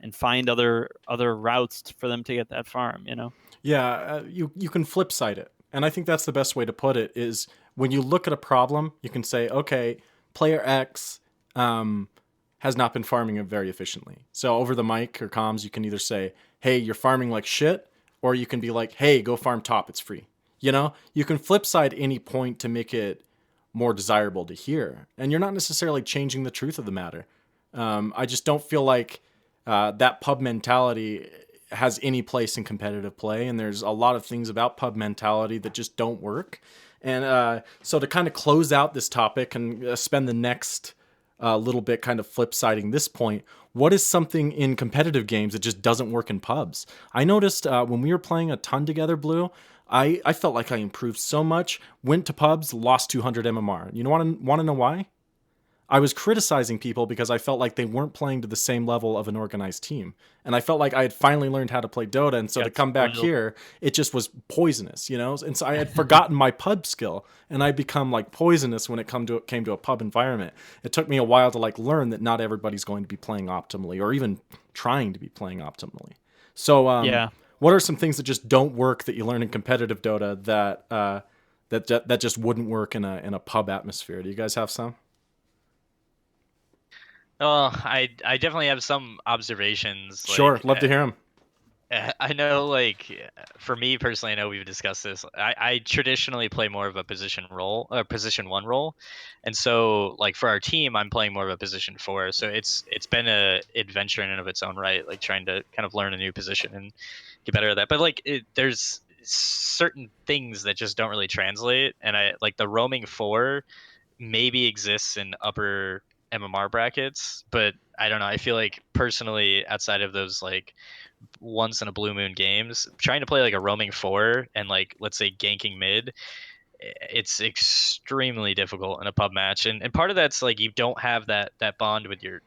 and find other routes for them to get that farm. Yeah, you can flip side it, and I think that's the best way to put it. Is when you look at a problem, you can say, okay, player X has not been farming it very efficiently. So over the mic or comms, you can either say, hey, you're farming like shit, or you can be like, hey, go farm top, it's free. You can flip side any point to make it more desirable to hear, and you're not necessarily changing the truth of the matter. I just don't feel like that pub mentality has any place in competitive play, and there's a lot of things about pub mentality that just don't work. And so to kind of close out this topic and spend the next little bit kind of flip-siding this point, what is something in competitive games that just doesn't work in pubs? I noticed when we were playing a ton together, Blue, I felt like I improved so much, went to pubs, lost 200 MMR. You want to know why? I was criticizing people because I felt like they weren't playing to the same level of an organized team. And I felt like I had finally learned how to play Dota. And so to come back here, it just was poisonous, And so I had forgotten my pub skill, and I become like poisonous when it came to a pub environment. It took me a while to like learn that not everybody's going to be playing optimally or even trying to be playing optimally. So Yeah. what are some things that just don't work that you learn in competitive Dota that just wouldn't work in a pub atmosphere? Do you guys have some? Well, I definitely have some observations. Sure, love to hear them. I know, like, for me personally, I know we've discussed this. I traditionally play more of a position one role, and so like for our team, I'm playing more of a position 4. So it's been a adventure in and of its own right, like trying to kind of learn a new position and get better at that. But like, there's certain things that just don't really translate, and I like the roaming 4 maybe exists in upper MMR brackets, but I don't know. I feel like personally, outside of those like once in a blue moon games, trying to play like a roaming 4 and like let's say ganking mid, it's extremely difficult in a pub match, and part of that's like you don't have that bond with your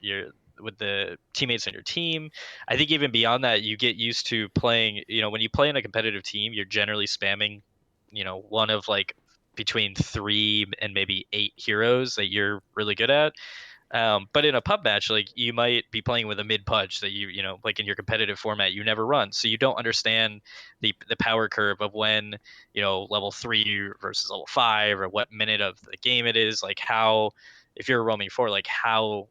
with the teammates on your team. I think even beyond that, you get used to playing. When you play in a competitive team, you're generally spamming, one of like between 3 and maybe 8 heroes that you're really good at. But in a pub match, like you might be playing with a mid pudge that like in your competitive format, you never run, so you don't understand the power curve of when level 3 versus level 5, or what minute of the game it is, like how, if you're roaming 4, like how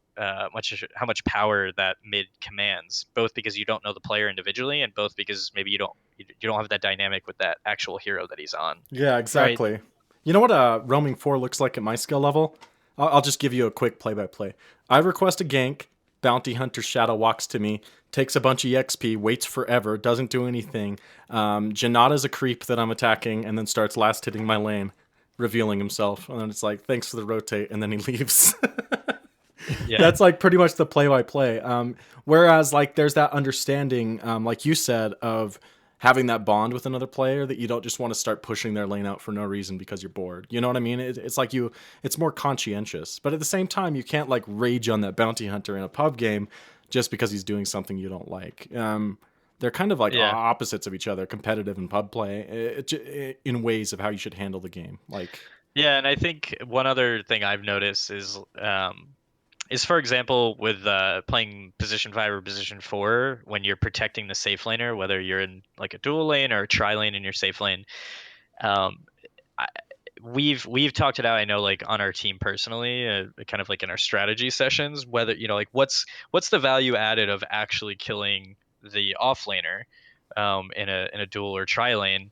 much power that mid commands, both because you don't know the player individually, and both because maybe you don't have that dynamic with that actual hero that he's on. Yeah, Right. exactly. You know what roaming 4 looks like at my skill level? I'll just give you a quick play-by-play. I request a gank, Bounty Hunter Shadow walks to me, takes a bunch of EXP, waits forever, doesn't do anything. Janata's a creep that I'm attacking, and then starts last hitting my lane, revealing himself. And then it's like, thanks for the rotate, and then he leaves. Yeah. That's like pretty much the play-by-play. Whereas like there's that understanding, like you said, of having that bond with another player, that you don't just want to start pushing their lane out for no reason because you're bored. You know what I mean? It's like it's more conscientious, but at the same time, you can't like rage on that bounty hunter in a pub game just because he's doing something you don't like. They're kind of like Yeah. opposites of each other, competitive and pub play, in ways of how you should handle the game. Like, Yeah, and I think one other thing I've noticed is, for example, with playing position 5 or position 4, when you're protecting the safe laner, whether you're in like a dual lane or a tri lane in your safe lane, um, I, we've talked it out. I know, like on our team personally, kind of like in our strategy sessions, whether like what's the value added of actually killing the off laner in a dual or tri lane.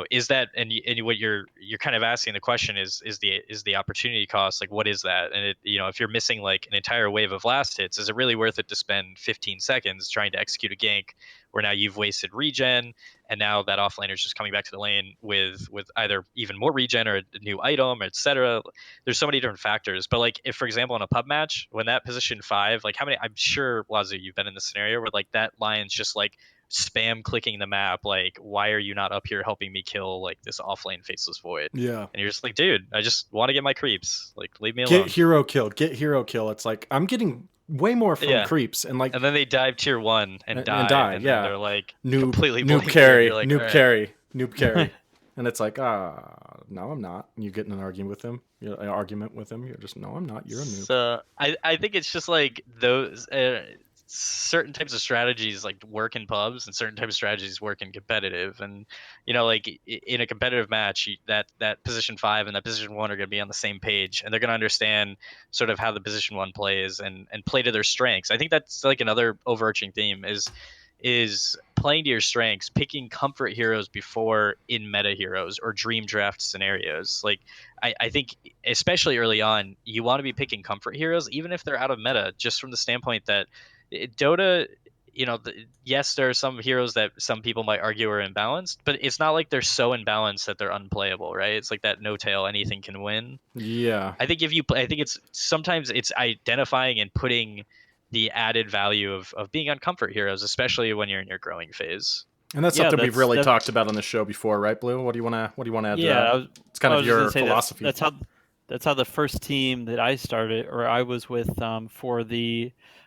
Is that, and what you're kind of asking the question is the opportunity cost, like what is that? And if you're missing like an entire wave of last hits, is it really worth it to spend 15 seconds trying to execute a gank where now you've wasted regen, and now that offlaner is just coming back to the lane with either even more regen or a new item, etc. There's so many different factors, but like if, for example, in a pub match, when that position 5, like how many, I'm sure Wazoo, you've been in the scenario where like that lion's just like spam clicking the map, like why are you not up here helping me kill like this offlane faceless void? yeah. And you're just like, dude, I just want to get my creeps, like leave me Get alone. hero kill. It's like I'm getting way more from Yeah. creeps, and like And then they dive tier 1 and die, and then they're like completely noob blamed. carry, You're like, noob all right. carry, noob carry, and it's like, no, I'm not. And you get in an argument with him. You're just, no, I'm not. You're a noob. So I think it's just like those certain types of strategies like work in pubs, and certain types of strategies work in competitive. And like in a competitive match, that position 5 and that position 1 are going to be on the same page, and they're going to understand sort of how the position 1 plays and play to their strengths. I think that's like another overarching theme is playing to your strengths, picking comfort heroes before in meta heroes or dream draft scenarios. Like I think especially early on, you want to be picking comfort heroes, even if they're out of meta, just from the standpoint that Dota, yes, there are some heroes that some people might argue are imbalanced, but it's not like they're so imbalanced that they're unplayable, right? It's like that no tail, anything can win. Yeah. I think I think it's sometimes it's identifying and putting the added value of being on comfort heroes, especially when you're in your growing phase. And that's something we've really talked about on the show before, right, Blue? What do you want to add to that? It's kind of your philosophy. That's how the first team that I started, or I was with, for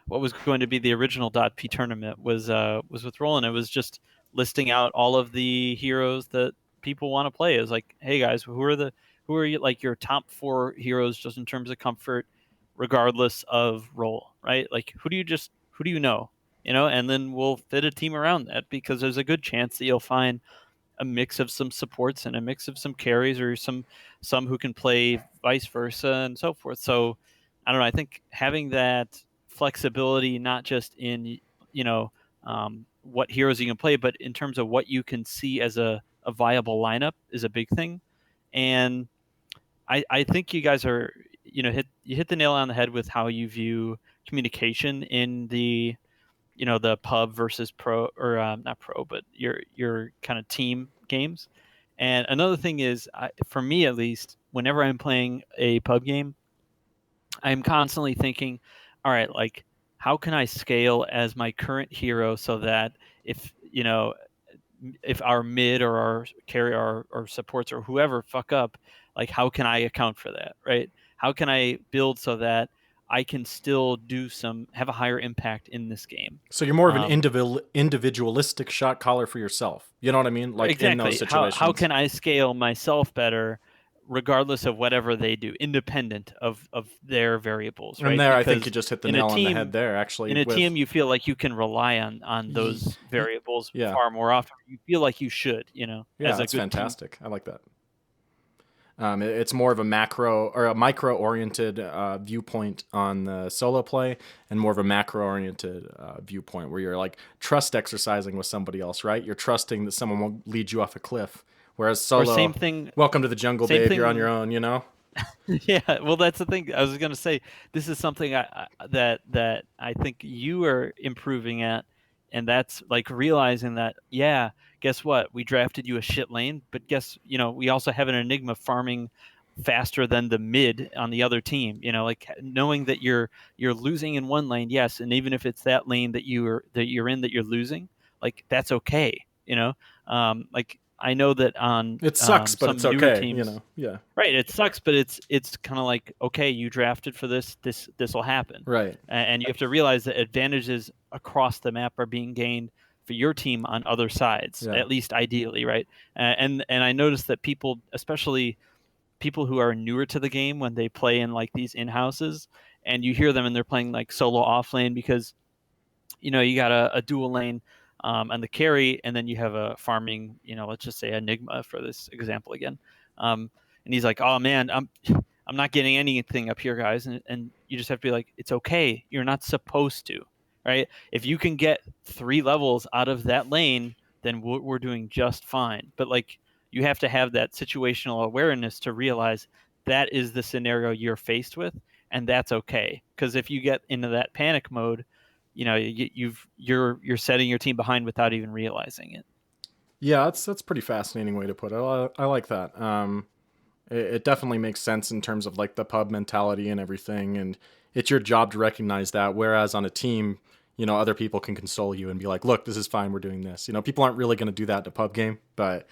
what was going to be the original .p tournament was with Roland. It was just listing out all of the heroes that people want to play. It was like, hey guys, who are you, like your top 4 heroes just in terms of comfort, regardless of role, right? Like who do you know? And then we'll fit a team around that, because there's a good chance that you'll find a mix of some supports and a mix of some carries, or some who can play vice versa and so forth. So I don't know. I think having that flexibility, not just in what heroes you can play, but in terms of what you can see as a viable lineup, is a big thing. And I think you guys are hit the nail on the head with how you view communication in the the pub versus pro, or not pro, but your kind of team games. And another thing is, for me at least, whenever I'm playing a pub game, I'm constantly thinking, all right, like how can I scale as my current hero so that if if our mid or our carry or supports or whoever fuck up, like how can I account for that, right? How can I build so that I can still have a higher impact in this game? So you're more of an individualistic shot caller for yourself. You know what I mean? Like in those Exactly. situations. How can I scale myself better, regardless of whatever they do, independent of their variables, And right? there, I Because think you just hit the in a nail on the team, head there, actually. in a with, team, you feel like you can rely on those variables yeah. far more often. You feel like you should, Yeah, as a that's good fantastic. I like that. It's more of a macro or a micro-oriented viewpoint on the solo play, and more of a macro-oriented viewpoint where you're like trust exercising with somebody else, right? You're trusting that someone won't lead you off a cliff. Whereas solo, Or same thing. Welcome to the jungle, Same babe. thing. You're on your own, you know. Yeah, well, that's the thing. I was going to say this is something that I think you are improving at, and that's like realizing that, yeah, guess what? We drafted you a shit lane, but we also have an Enigma farming faster than the mid on the other team. Like knowing that you're losing in one lane, yes, and even if it's that lane that you're in that you're losing, like that's okay. Like I know that on It sucks, but some it's newer okay. teams. Yeah. Right, it sucks, but it's kind of like, okay, you drafted for this will happen. Right. And you have to realize that advantages across the map are being gained for your team on other sides, Yeah. at least ideally, right? And I noticed that people, especially people who are newer to the game, when they play in like these in-houses, and you hear them and they're playing like solo off lane because you got a dual lane and the carry, and then you have a farming, let's just say Enigma for this example again. And he's like, oh man, I'm not getting anything up here, guys. And you just have to be like, it's okay. You're not supposed to, right? If you can get 3 levels out of that lane, then we're doing just fine. But like, you have to have that situational awareness to realize that is the scenario you're faced with, and that's okay. Because if you get into that panic mode, you're setting your team behind without even realizing it. Yeah, that's a pretty fascinating way to put it. I like that. It definitely makes sense in terms of like the pub mentality and everything, and it's your job to recognize that. Whereas on a team, other people can console you and be like, "Look, this is fine. We're doing this." People aren't really going to do that in a pub game, but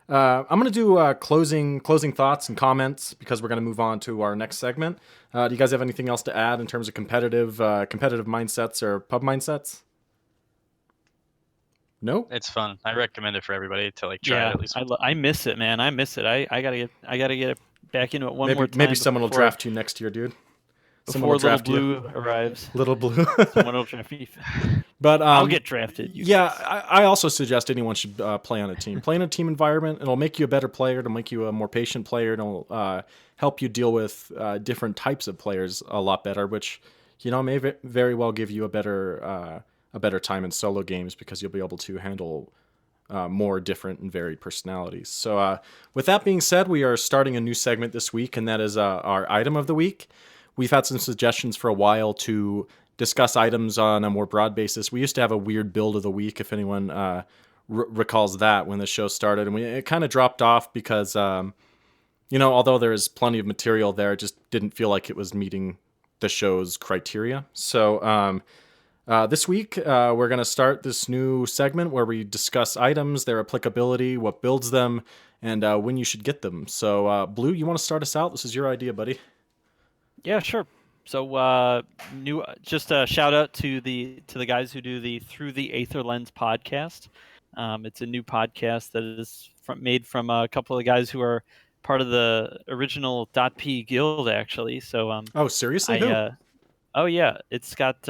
I'm going to do closing thoughts and comments because we're going to move on to our next segment. Do you guys have anything else to add in terms of competitive mindsets or pub mindsets? No? It's fun. I recommend it for everybody to like try it at least. I miss it, man. I miss it. I gotta get it back into it more time. Maybe someone will draft you next year, dude. Before Little Blue arrives. Little Blue. Someone will draft me. But I'll get drafted. I also suggest anyone should play on a team. Play in a team environment. It'll make you a better player. It'll make you a more patient player. It'll help you deal with different types of players a lot better, which may very well give you a better time in solo games because you'll be able to handle more different and varied personalities. So with that being said, we are starting a new segment this week, and that is our item of the week. We've had some suggestions for a while to discuss items on a more broad basis. We used to have a weird build of the week, if anyone recalls that, when the show started. And it kind of dropped off because, although there is plenty of material there, it just didn't feel like it was meeting the show's criteria. So this week, we're going to start this new segment where we discuss items, their applicability, what builds them, and when you should get them. So, Blue, you want to start us out? This is your idea, buddy. Yeah, sure. So, just a shout out to the guys who do the Through the Aether Lens podcast. It's a new podcast that is made from a couple of guys who are part of the original DotP guild, actually. So, oh, seriously? Oh yeah, it's got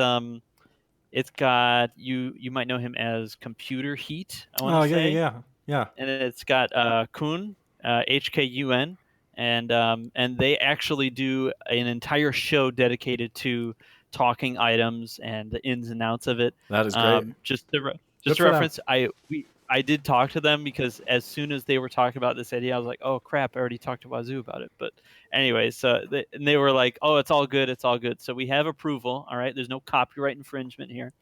you might know him as Computer Heat. I want to say. Yeah. And it's got Kun, HKUN. And they actually do an entire show dedicated to talking items and the ins and outs of it. That is great. Just to reference, I did talk to them because as soon as they were talking about this idea, I was like, oh crap, I already talked to Wazoo about it. But anyway, so they were like, oh, it's all good. So we have approval. All right. There's no copyright infringement here,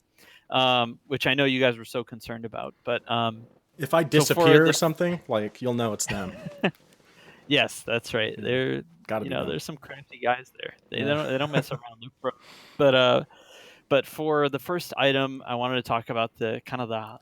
which I know you guys were so concerned about. But if I disappear or something, like you'll know it's them. Yes, that's right. They're Gotta be there's some crafty guys there. They don't mess around. But But for the first item, I wanted to talk about the kind of the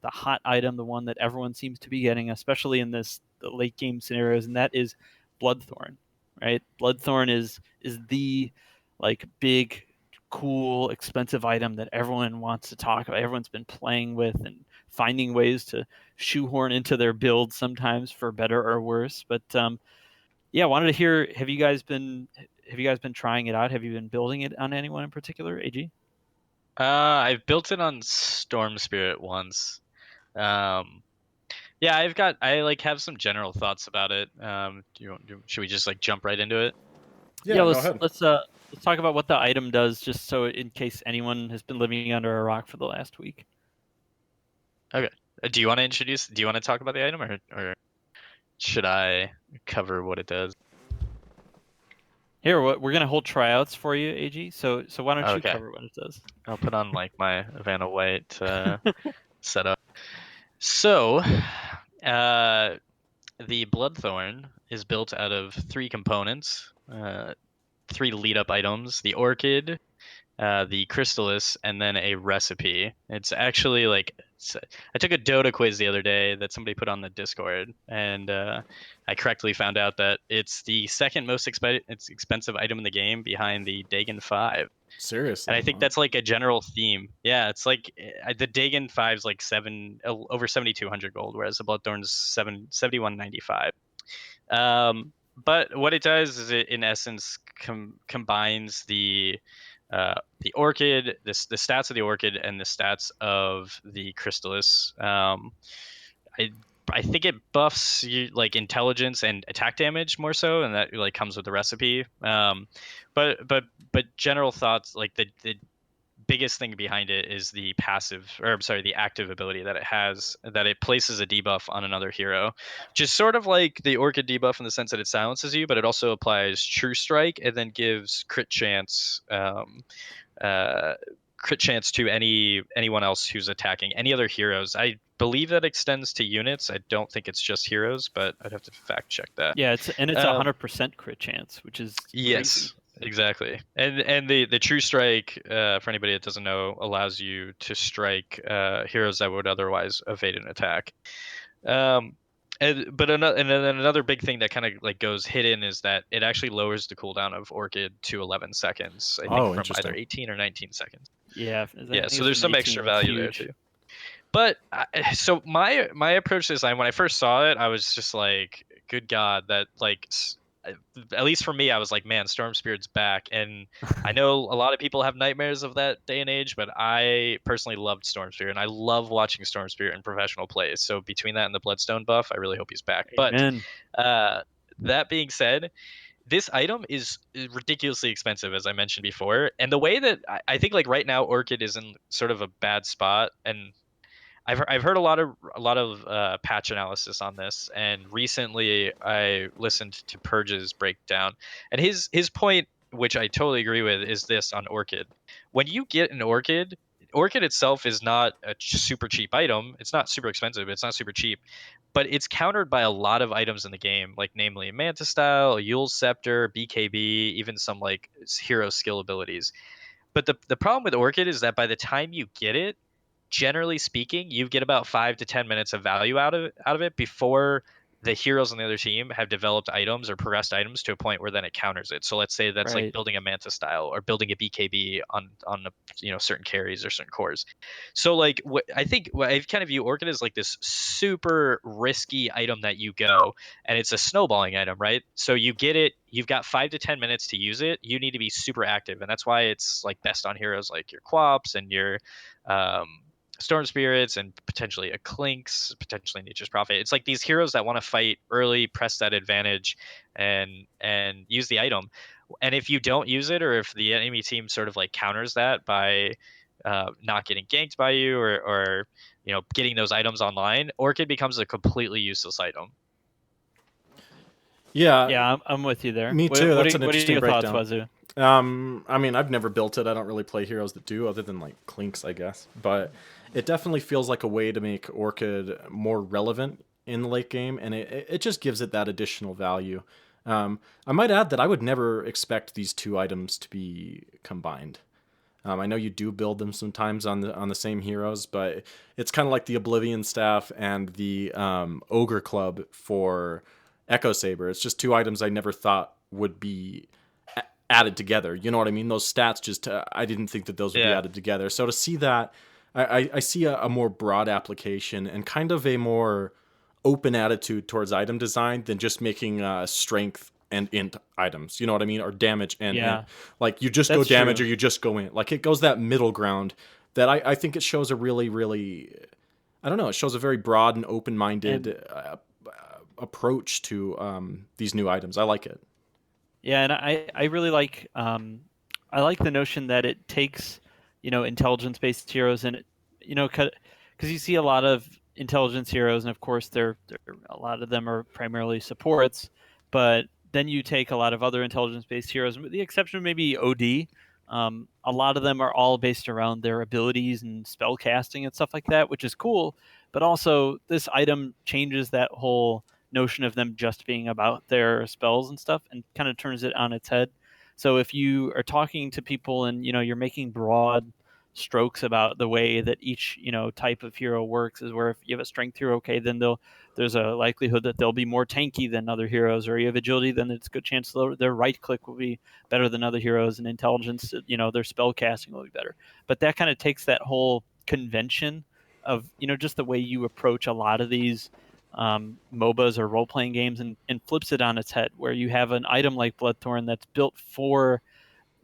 hot item, the one that everyone seems to be getting, especially in the late game scenarios, and that is Bloodthorn. Right? Bloodthorn is the like big, cool, expensive item that everyone wants to talk about. Everyone's been playing with and finding ways to shoehorn into their build, sometimes for better or worse. But yeah, I wanted to hear, have you guys been trying it out? Have you been building it on anyone in particular, AG? I've built it on Storm Spirit once. Yeah, I like have some general thoughts about it. Should we just like jump right into it? Yeah, go ahead. Let's talk about what the item does, just so in case anyone has been living under a rock for the last week. Okay. Do you want to talk about the item, or should I cover what it does? Here, we're gonna hold tryouts for you, AG. So why don't you cover what it does? I'll put on like my Vanna White setup. So, the Bloodthorn is built out of 3 components, 3 lead-up items: the Orchid, the Crystallis, and then a recipe. It's actually like I took a Dota quiz the other day that somebody put on the Discord, and I correctly found out that it's the second most expensive item in the game, behind the Dagon 5. Seriously? And I think that's like a general theme. Yeah, it's like the Dagon 5 is like over 7,200 gold, whereas the Bloodthorn's 7,195. But what it does is it, in essence, combines the Orchid, the stats of the Orchid, and the stats of the Crystallis. I think it buffs you like intelligence and attack damage more so, and that like comes with the recipe. But general thoughts, like the biggest thing behind it is the active ability that it has, that it places a debuff on another hero, which is sort of like the Orchid debuff in the sense that it silences you, but it also applies True Strike and then gives crit chance to anyone else who's attacking any other heroes. I believe that extends to units. I don't think it's just heroes, but I'd have to fact check that. Yeah, it's 100% crit chance, which is yes. crazy. Exactly, and the True Strike, for anybody that doesn't know, allows you to strike heroes that would otherwise evade an attack. And then another big thing that kind of like goes hidden is that it actually lowers the cooldown of Orchid to 11 seconds. I think from either 18 or 19 seconds. Yeah. So there's some extra value there too. But so my approach to this line, when I first saw it, I was just like, good God, that like. At least for me, I was like, man, Storm Spirit's back. And I know a lot of people have nightmares of that day and age, but I personally loved Storm Spirit, and I love watching Storm Spirit in professional plays. So between that and the Bloodstone buff, I really hope he's back. Amen. But that being said, this item is ridiculously expensive, as I mentioned before. And the way that I think, like right now, Orchid is in sort of a bad spot, and I've heard a lot of patch analysis on this, and recently I listened to Purge's breakdown, and his point, which I totally agree with, is this on Orchid. When you get an Orchid itself is not a super cheap item. It's not super expensive. It's not super cheap, but it's countered by a lot of items in the game, like namely Manta Style, Yule's Scepter, BKB, even some like hero skill abilities. But the problem with Orchid is that by the time you get it, generally speaking, you get about 5 to 10 minutes of value out of it before the heroes on the other team have developed items or progressed items to a point where then it counters it. So let's say that's like building a Manta Style or building a BKB on certain carries or certain cores. So like I kind of view Orchid as like this super risky item that you go, and it's a snowballing item, right? So you get it, you've got 5 to 10 minutes to use it. You need to be super active, and that's why it's like best on heroes like your Quaps and your Storm Spirits and potentially a Clinks, potentially Nature's Prophet. It's like these heroes that want to fight early, press that advantage, and use the item. And if you don't use it, or if the enemy team sort of like counters that by not getting ganked by you, or getting those items online, Orchid becomes a completely useless item. Yeah, I'm with you there. Me too. That's an interesting breakdown. Thoughts, Wazoo? I mean, I've never built it. I don't really play heroes that do, other than like Clinks, I guess. But it definitely feels like a way to make Orchid more relevant in the late game, and it just gives it that additional value. I might add that I would never expect these two items to be combined. I know you do build them sometimes on the same heroes, but it's kind of like the Oblivion staff and the Ogre Club for Echo Saber. It's just two items I never thought would be added together. You know what I mean? Those stats just I didn't think that those would be Yeah. added together. So to see that, I see a more broad application and kind of a more open attitude towards item design than just making strength and int items. You know what I mean? Or damage and int. Yeah, Like you just go that's damage true. or you just go int. Like it goes that middle ground that I think it shows a really, really, I don't know, it shows a very broad and open-minded And approach to these new items. I like it. yeah, and I really like I like the notion that it takes, intelligence based heroes and it, because you see a lot of intelligence heroes, and of course they're a lot of them are primarily supports, but then you take a lot of other intelligence based heroes, with the exception of maybe OD. A lot of them are all based around their abilities and spell casting and stuff like that, which is cool. But also, this item changes that whole notion of them just being about their spells and stuff and kind of turns it on its head. So if you are talking to people and you're making broad strokes about the way that each type of hero works, is where if you have a strength hero, okay, then there's a likelihood that they'll be more tanky than other heroes, or you have agility, then it's a good chance their right click will be better than other heroes, and intelligence, their spell casting will be better. But that kind of takes that whole convention of just the way you approach a lot of these MOBAs or role playing games and flips it on its head, where you have an item like Bloodthorn that's built for,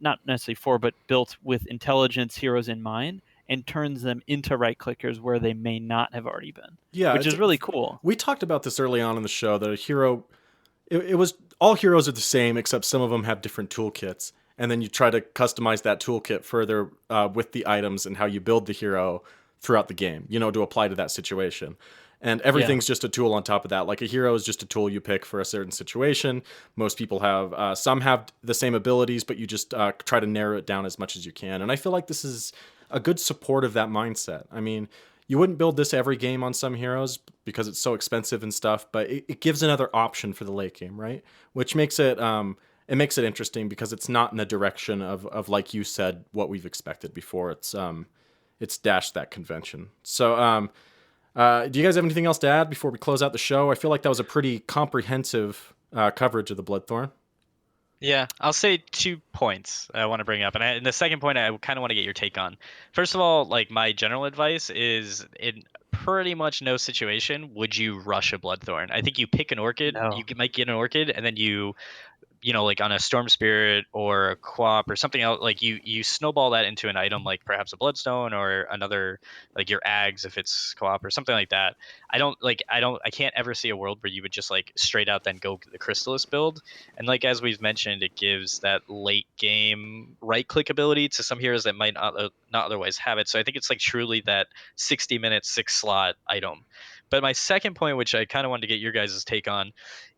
not necessarily for, but built with intelligence heroes in mind, and turns them into right clickers where they may not have already been, Yeah, which is really cool. we talked about this early on in the show that a hero, it was all heroes are the same except some of them have different toolkits, and then you try to customize that toolkit further with the items and how you build the hero throughout the game, to apply to that situation. And everything's just a tool on top of that. Like a hero is just a tool you pick for a certain situation. Most people have, some have the same abilities, but you just try to narrow it down as much as you can. And I feel like this is a good support of that mindset. I mean, you wouldn't build this every game on some heroes because it's so expensive and stuff, but it gives another option for the late game, right? Which makes it interesting because it's not in the direction of like you said, what we've expected before. It's dashed that convention. So do you guys have anything else to add before we close out the show? I feel like that was a pretty comprehensive coverage of the Bloodthorn. Yeah, I'll say 2 points I want to bring up, and the second point I kind of want to get your take on. First of all, like my general advice is in pretty much no situation would you rush a Bloodthorn. I think you pick an Orchid, No. might get an Orchid, and then like on a Storm Spirit or a Quap or something else, like you snowball that into an item like perhaps a Bloodstone or another, like your Ags if it's Co-op or something like that. I can't ever see a world where you would just like straight out then go the Crystallis build. And like as we've mentioned, it gives that late game right click ability to some heroes that might not otherwise have it. So I think it's like truly that 60-minute 6-slot item. But my second point, which I kind of wanted to get your guys' take on,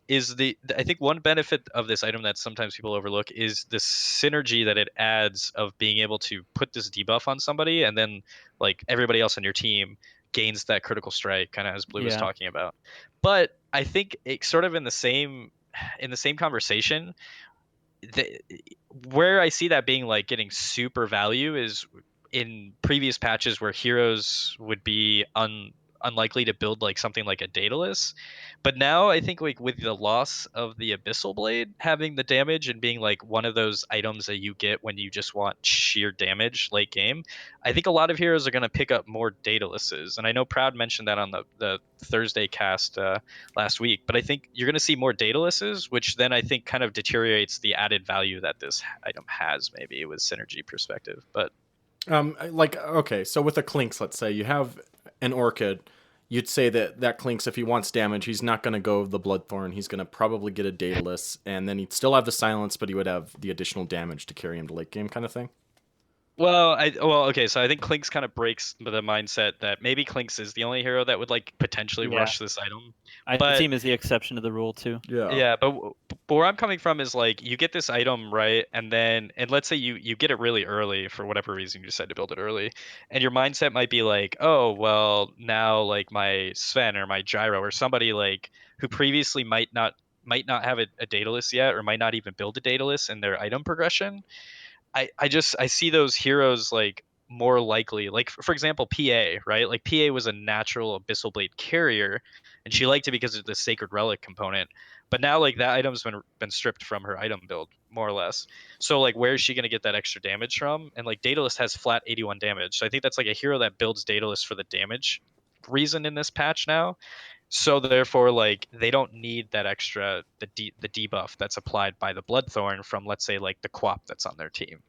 is I think one benefit of this item that sometimes people overlook is the synergy that it adds of being able to put this debuff on somebody and then like everybody else on your team gains that critical strike, kind of as Blue was Yeah. talking about. But I think it sort of in the same conversation, where I see that being like getting super value is in previous patches where heroes would be unlikely to build like something like a Daedalus. But now I think like with the loss of the Abyssal Blade having the damage and being like one of those items that you get when you just want sheer damage late game, I think a lot of heroes are going to pick up more Daedaluses. And I know Proud mentioned that on the Thursday cast last week, but I think you're going to see more Daedaluses, which then I think kind of deteriorates the added value that this item has, maybe with synergy perspective. But Like, okay, so with a Clinks, let's say you have an Orchid, you'd say that Clinks, if he wants damage, he's not going to go the Bloodthorn. He's going to probably get a Daedalus, and then he'd still have the silence, but he would have the additional damage to carry him to late game, kind of thing. Okay, so I think Clinks kind of breaks the mindset that maybe Clinks is the only hero that would like potentially Yeah. rush this item. I But see him as the exception to the rule too. yeah, but where I'm coming from is like you get this item right, and let's say you get it really early for whatever reason you decide to build it early, and your mindset might be like, oh well, now like my Sven or my Gyro or somebody like who previously might not have a Daedalus yet or might not even build a Daedalus in their item progression. I see those heroes like more likely, like for example PA, right? Like PA was a natural Abyssal Blade carrier, and she liked it because of the Sacred Relic component. But now like that item's been stripped from her item build more or less. So like where is she going to get that extra damage from? And like Daedalus has flat 81 damage, so I think that's like a hero that builds Daedalus for the damage reason in this patch now. So therefore, like they don't need that extra the debuff that's applied by the Bloodthorn from, let's say, like the Quap that's on their team.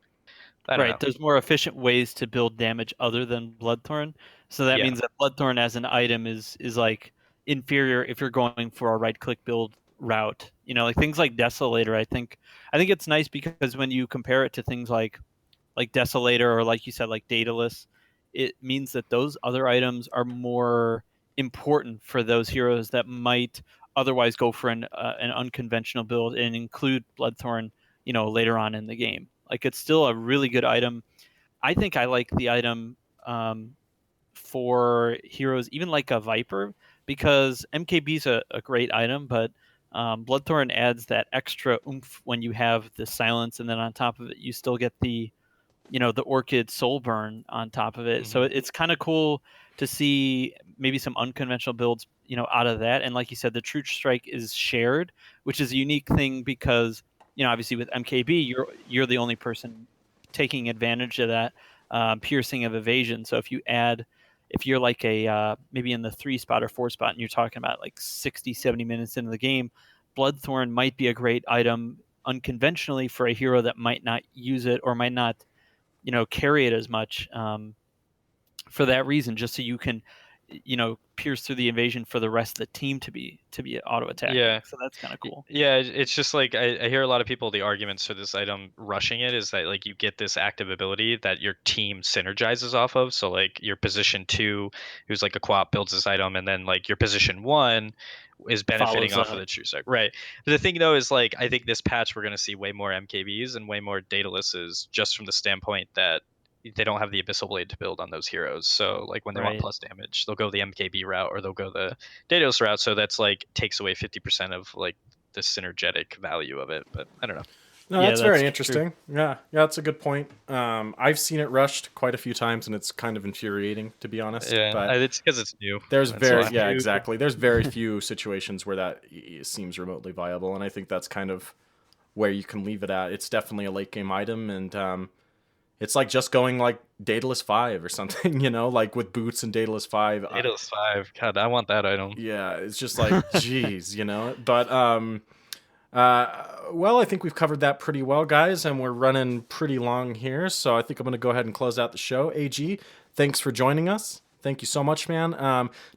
I don't Right. know. There's more efficient ways to build damage other than Bloodthorn. So that Yeah. means that Bloodthorn as an item is like inferior if you're going for a right click build route. Like things like Desolator, I think it's nice because when you compare it to things like Desolator or like you said, like Daedalus, it means that those other items are more important for those heroes that might otherwise go for an unconventional build and include Bloodthorn, later on in the game. Like it's still a really good item. I think I like the item for heroes, even like a Viper, because MKB is a great item, but Bloodthorn adds that extra oomph when you have the silence, and then on top of it, you still get the the Orchid Soul Burn on top of it. So Mm-hmm. it's kind of cool to see maybe some unconventional builds, out of that. And like you said, the True Strike is shared, which is a unique thing because, obviously with MKB, you're the only person taking advantage of that piercing of evasion. So if you're like a maybe in the 3 spot or 4 spot and you're talking about like 60, 70 minutes into the game, Bloodthorn might be a great item unconventionally for a hero that might not use it or might not carry it as much for that reason, just so you can pierce through the invasion for the rest of the team to be auto attacking. Yeah. So that's kind of cool. Yeah, it's just like I hear a lot of people, the arguments for this item rushing it is that like you get this active ability that your team synergizes off of. So like your position 2, who's like a co-op, builds this item, and then like your position 1 is benefiting Follows off of up. the True Strike. Right. The thing though is like I think this patch we're gonna see way more MKBs and way more Daedaluses, just from the standpoint that they don't have the Abyssal Blade to build on those heroes. So like when they want Right. plus damage, they'll go the MKB route or they'll go the Daedalus route. So that's like takes away 50% of like the synergetic value of it. But I don't know. No, Yeah, that's that's very true. interesting. Yeah, that's a good point. I've seen it rushed quite a few times, and it's kind of infuriating, to be honest. Yeah, But it's because it's new. there's That's why. exactly. There's very few situations where that seems remotely viable, and I think that's kind of where you can leave it at. It's definitely a late game item, and it's like just going like Daedalus 5 or something, like with boots and Daedalus 5. Daedalus 5. God, I want that item. Yeah, it's just like, geez, But well, I think we've covered that pretty well, guys, and we're running pretty long here, so I think I'm going to go ahead and close out the show. AG, thanks for joining us. Thank you so much, man.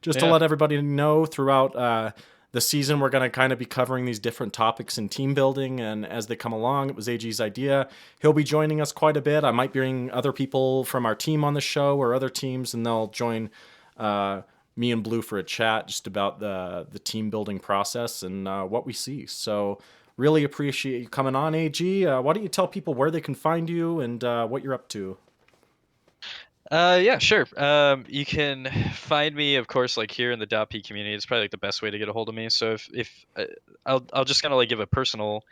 Just to Yeah. let everybody know, throughout the season, we're going to kind of be covering these different topics in team building, and as they come along, it was AG's idea. He'll be joining us quite a bit. I might bring other people from our team on the show or other teams, and they'll join me and Blue for a chat just about the team building process and what we see. So really appreciate you coming on, AG. Why don't you tell people where they can find you and what you're up to? Yeah, sure. You can find me, of course, like here in the DotP community. It's probably like the best way to get a hold of me. So if I'll just kind of like give a personal,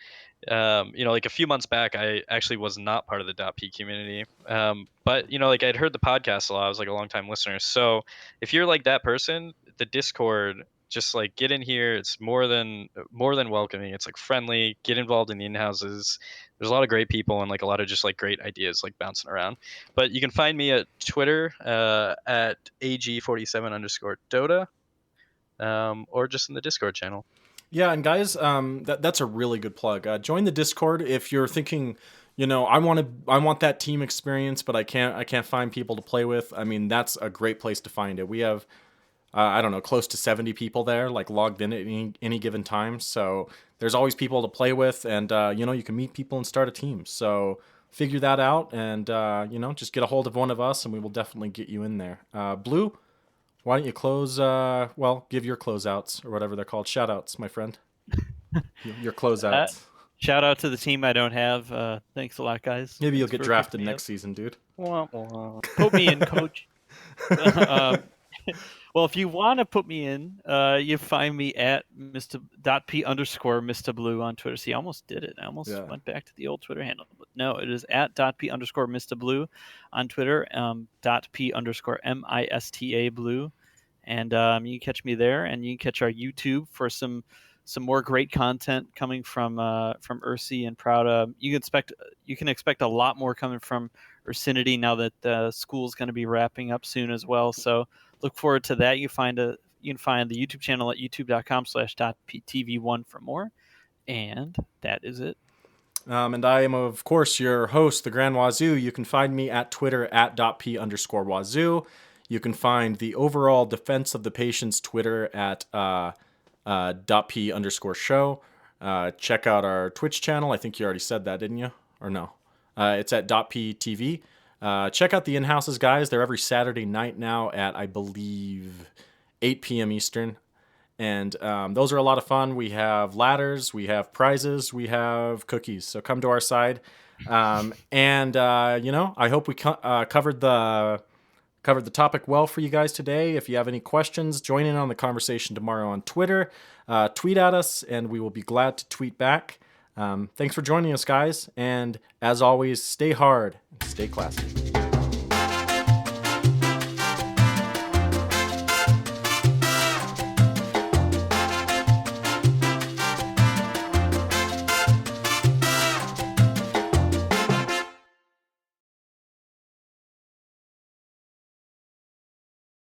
like a few months back, I actually was not part of the DotP community. But like I'd heard the podcast a lot. I was like a long time listener. So if you're like that person, the Discord, just like get in here. It's more than welcoming. It's like friendly. Get involved in the in-houses. There's a lot of great people and like a lot of just like great ideas like bouncing around. But you can find me at Twitter at Ag47_Dota, or just in the Discord channel. Yeah, and guys, that's a really good plug. Join the Discord if you're thinking, I want that team experience, but I can't find people to play with. I mean, that's a great place to find it. We have I don't know, close to 70 people there, like logged in at any given time. So there's always people to play with, and you can meet people and start a team. So figure that out, and just get a hold of one of us, and we will definitely get you in there. Blue, why don't you close? Give your closeouts or whatever they're called. Shout outs, my friend. Your closeouts. Shout out to the team I don't have. Thanks a lot, guys. Maybe you'll Thanks get for drafted picking me next season, dude. up. Put me in, coach. Well, if you want to put me in, you find me at Mr.P_Mr. Blue on Twitter. See, I almost did it. I almost went back to the old Twitter handle. But No, it is at .p_Mista_blue on Twitter, .p_MISTA blue. And you can catch me there, and you can catch our YouTube for some more great content coming from Ursi and Prouda. You can expect a lot more coming from Ursinity now that school's going to be wrapping up soon as well. So look forward to that. You can find the YouTube channel at youtube.com/.ptv1 for more. And that is it. And I am, of course, your host, the Grand Wazoo. You can find me at Twitter at .p_Wazoo. You can find the overall Defense of the Patient's Twitter at .p_show. Check out our Twitch channel. I think you already said that, didn't you? Or no? It's at .p_TV. Check out the In-Houses, guys. They're every Saturday night now at, I believe, 8 p.m. Eastern. And those are a lot of fun. We have ladders, we have prizes, we have cookies. So come to our side. I hope we covered the topic well for you guys today. If you have any questions, join in on the conversation tomorrow on Twitter. Tweet at us, and we will be glad to tweet back. Thanks for joining us, guys. And as always, stay hard and stay classy.